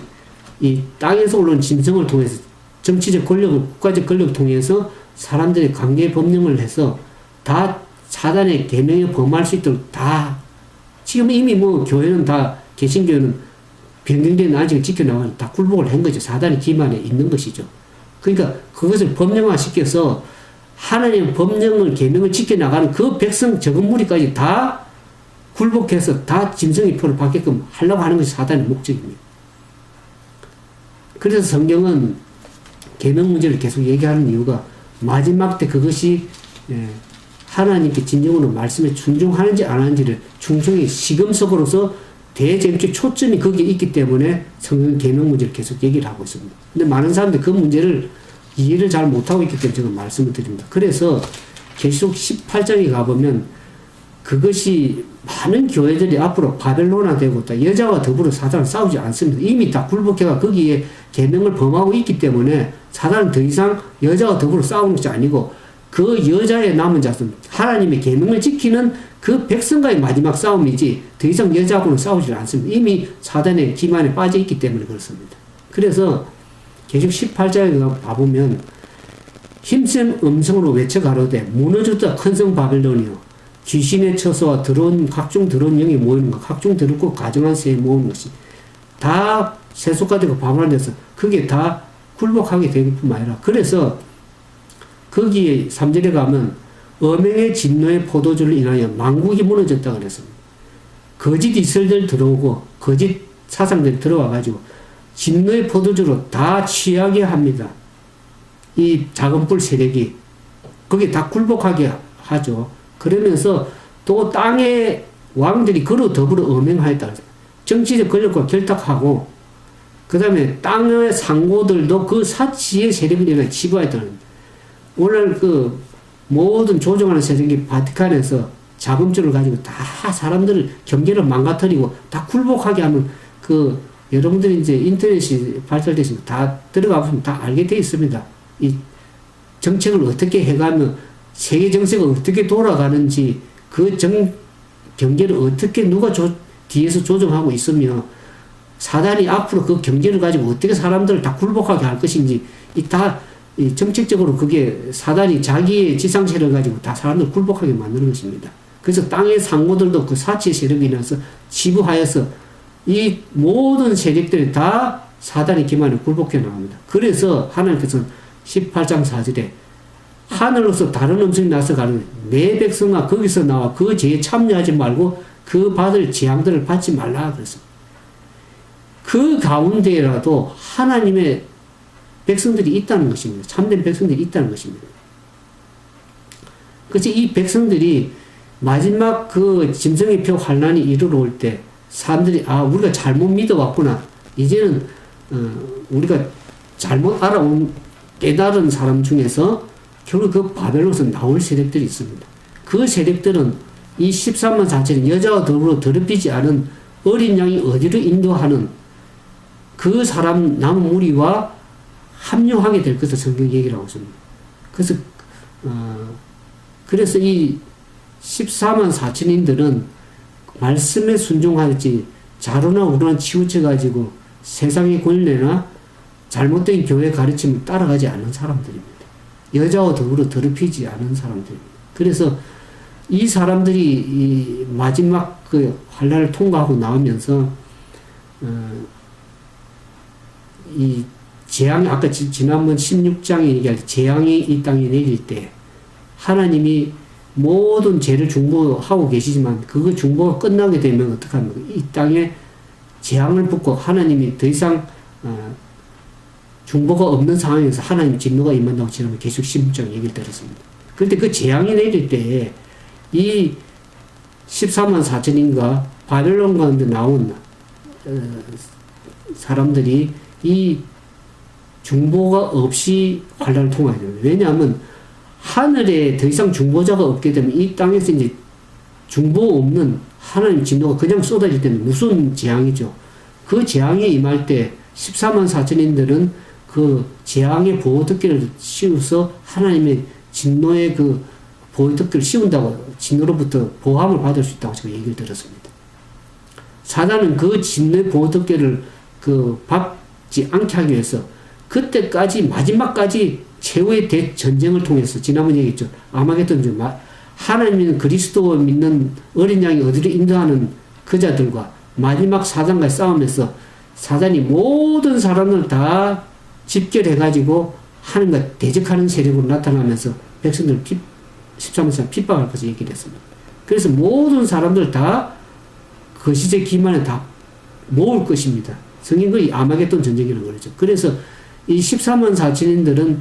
이 땅에서 올라오는 짐승을 통해서 정치적 권력을, 국가적 권력을 통해서 사람들이 강제 법령을 해서 다 사단의 계명에 범할 수 있도록 다 지금 이미 뭐 교회는 다 개신교회는 변경된 안식을 지켜나가는 다 굴복을 한 거죠. 사단의 기만에 있는 것이죠. 그러니까 그것을 법령화시켜서 하나님의 법령을 계명을 지켜나가는 그 백성 적은 무리까지 다 굴복해서 다 짐승의 표를 받게끔 하려고 하는 것이 사단의 목적입니다. 그래서 성경은 계명 문제를 계속 얘기하는 이유가 마지막 때 그것이 하나님께 진정으로 말씀에 충성하는지 안 하는지를 충성의 시금석으로서 대쟁적 초점이 거기에 있기 때문에 성경 계명 문제를 계속 얘기를 하고 있습니다. 근데 많은 사람들이 그 문제를 이해를 잘 못하고 있기 때문에 제가 말씀을 드립니다. 그래서 계시록 18장에 가보면 그것이 많은 교회들이 앞으로 바벨론화 되고 또 여자와 더불어 사단을 싸우지 않습니다. 이미 다 굴복해가 거기에 계명을 범하고 있기 때문에 사단은 더 이상 여자와 더불어 싸우는 것이 아니고 그 여자의 남은 자손, 하나님의 계명을 지키는 그 백성과의 마지막 싸움이지 더 이상 여자하고는 싸우지 않습니다. 이미 사단의 기만에 빠져 있기 때문에 그렇습니다. 그래서 계시록 18장에 가보면 힘센 음성으로 외쳐 가로되 무너졌다 큰 성 바벨론이요 귀신의 처소와 더러운 각종 더러운 영이 모이는 것, 각종 더럽고 가증한 새에 모으는 것이 다 세속화되고 바벨론에서 그게 다 굴복하게 되길 뿐만 아니라 그래서 거기에 3절에 가면 어명의 진노의 포도주를 인하여 만국이 무너졌다 그랬습니다. 거짓 이슬들 들어오고 거짓 사상들이 들어와가지고 진노의 포도주로 다 취하게 합니다. 이 작은 뿔 세력이 거기에 다 굴복하게 하죠. 그러면서 또 땅의 왕들이 그로 더불어 음행하였다. 정치적 권력과 결탁하고 그 다음에 땅의 상고들도 그 사치의 세력을 인해 지배하였다. 오늘 그 모든 조정하는 세력이 바티칸에서 자금줄을 가지고 다 사람들을 경제를 망가뜨리고 다 굴복하게 하는 그 여러분들이 이제 인터넷이 발달됐으면 다 들어가 보시면 다 알게 되어 있습니다. 이 정책을 어떻게 해가면 세계 정세가 어떻게 돌아가는지 그 경제를 어떻게 누가 뒤에서 조정하고 있으며 사단이 앞으로 그 경제를 가지고 어떻게 사람들을 다 굴복하게 할 것인지 이 정책적으로 그게 사단이 자기의 지상세력을 가지고 다 사람들을 굴복하게 만드는 것입니다. 그래서 땅의 상고들도 그 사치 세력이 인해서 지부하여서 이 모든 세력들이 다 사단의 기만에 굴복해 나갑니다. 그래서 하나님께서는 18장 4절에 하늘로서 다른 음성이 나서 가는 내 백성아 거기서 나와 그 죄에 참여하지 말고 그 받을 재앙들을 받지 말라 그랬습니다. 그 가운데라도 하나님의 백성들이 있다는 것입니다. 참된 백성들이 있다는 것입니다. 그래서 이 백성들이 마지막 그 짐승의 표 환란이 이르러 올 때 사람들이 우리가 잘못 믿어왔구나. 이제는 우리가 잘못 알아온 깨달은 사람 중에서 결국 그 바벨론에서 나올 세력들이 있습니다. 그 세력들은 이 13만 4천인 여자와 더불어 더럽히지 않은 어린 양이 어디로 인도하는 그 사람 남은 무리와 합류하게 될 것을 성경 얘기를 하고 있습니다. 그래서 이 14만 4천인들은 말씀에 순종할지 자로나 우로나 치우쳐가지고 세상의 권례나 잘못된 교회 가르침을 따라가지 않는 사람들입니다. 여자와 더불어 더럽히지 않은 사람들입니다. 그래서 이 사람들이 이 마지막 그 환란을 통과하고 나오면서 이 재앙이 아까 지난번 16장에 얘기할 때 재앙이 이 땅에 내릴 때 하나님이 모든 죄를 중보하고 계시지만 그거 중보가 끝나게 되면 어떡합니까? 이 땅에 재앙을 붓고 하나님이 더 이상 중보가 없는 상황에서 하나님 진노가 임한다고 지난번 계속 16장 얘기를 들었습니다. 그런데 그 재앙이 내릴 때 이 14만 4천인가 바벨론 가운데 나온 사람들이 이 중보가 없이 환란을 통과해야 됩니다. 왜냐하면 하늘에 더 이상 중보자가 없게 되면 이 땅에서 이제 중보 없는 하나님 진노가 그냥 쏟아질 때는 무슨 재앙이죠. 그 재앙에 임할 때 14만 4천인들은 그 재앙의 보호덮개를 씌워서 하나님의 진노의 그 보호덮개를 씌운다고 진노로부터 보함을 받을 수 있다고 제가 얘기를 들었습니다. 사단은 그 진노의 보호덮개를 받지 않게 하기 위해서 그때까지 마지막까지 최후의 대전쟁을 통해서 지난번 얘기했죠. 아마겟돈 하나님 그리스도 믿는 어린 양이 어디로 인도하는 그자들과 마지막 사단과의 싸움에서 사단이 모든 사람을 다 집결해가지고 하나님과 대적하는 세력으로 나타나면서 백성들 13년 핍박할 것을 얘기를 했습니다. 그래서 모든 사람들 다 거시제 기만에 다 모을 것입니다. 성경 거의 아마겟돈 전쟁이라는 거죠. 그래서 이 14만 4천인들은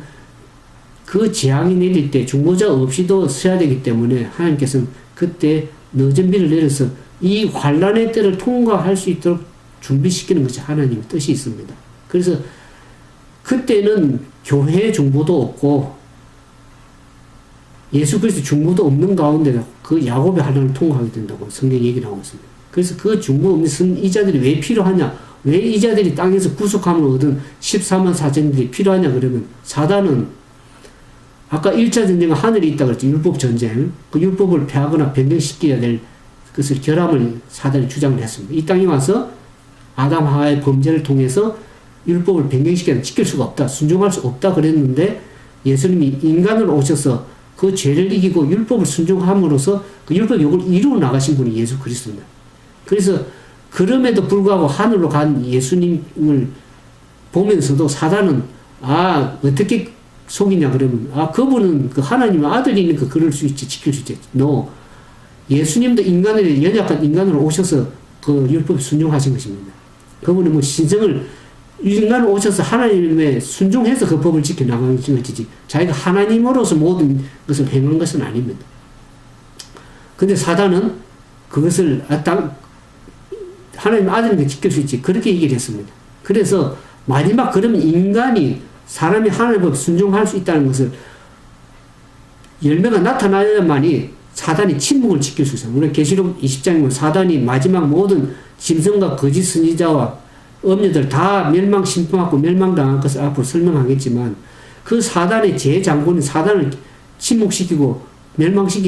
그 재앙이 내릴 때 중보자 없이도 서야 되기 때문에 하나님께서는 그때 너전비를 내려서 이 환란의 때를 통과할 수 있도록 준비시키는 것이 하나님의 뜻이 있습니다. 그래서 그때는 교회 중보도 없고 예수 그리스도 중보도 없는 가운데 그 야곱의 환란을 통과하게 된다고 성경이 얘기를 하고 있습니다. 그래서 그 중보 없는 선이자들이 왜 필요하냐? 왜 이자들이 땅에서 구속함을 얻은 14만 4천들이 필요하냐? 그러면 사단은 아까 1차 전쟁은 하늘에 있다 그랬죠. 율법 전쟁. 그 율법을 폐하거나 변경시켜야 될 것을 결함을 사단이 주장을 했습니다. 이 땅에 와서 아담 하와의 범죄를 통해서 율법을 변경시켜야 지킬 수가 없다. 순종할 수 없다 그랬는데 예수님이 인간으로 오셔서 그 죄를 이기고 율법을 순종함으로써 그 율법 요구를 이루어 나가신 분이 예수 그리스도입니다. 그래서 그럼에도 불구하고 하늘로 간 예수님을 보면서도 사단은 어떻게 속이냐 그러면 그분은 그 하나님의 아들이니까 그럴 수 있지 지킬 수 있지. No. 예수님도 인간을 연약한 인간으로 오셔서 그 율법에 순종하신 것입니다. 그분은 뭐 신성을 인간으로 오셔서 하나님의 순종해서 그 법을 지켜나가신 것이지 자기가 하나님으로서 모든 것을 행한 것은 아닙니다. 근데 사단은 그것을 하나님 아들이니까 지킬 수 있지 그렇게 얘기를 했습니다. 그래서 마지막 그러면 인간이 사람이 하나님의 법 순종할 수 있다는 것을 열매가 나타나야만이 사단이 침묵을 지킬 수 있어요. 우리 계시록 20장이면 사단이 마지막 모든 짐승과 거짓 선지자와 엄녀들 다 멸망 심판받고 멸망당할 것을 앞으로 설명하겠지만 그 사단의 제장군인 사단을 침묵시키고 멸망시키고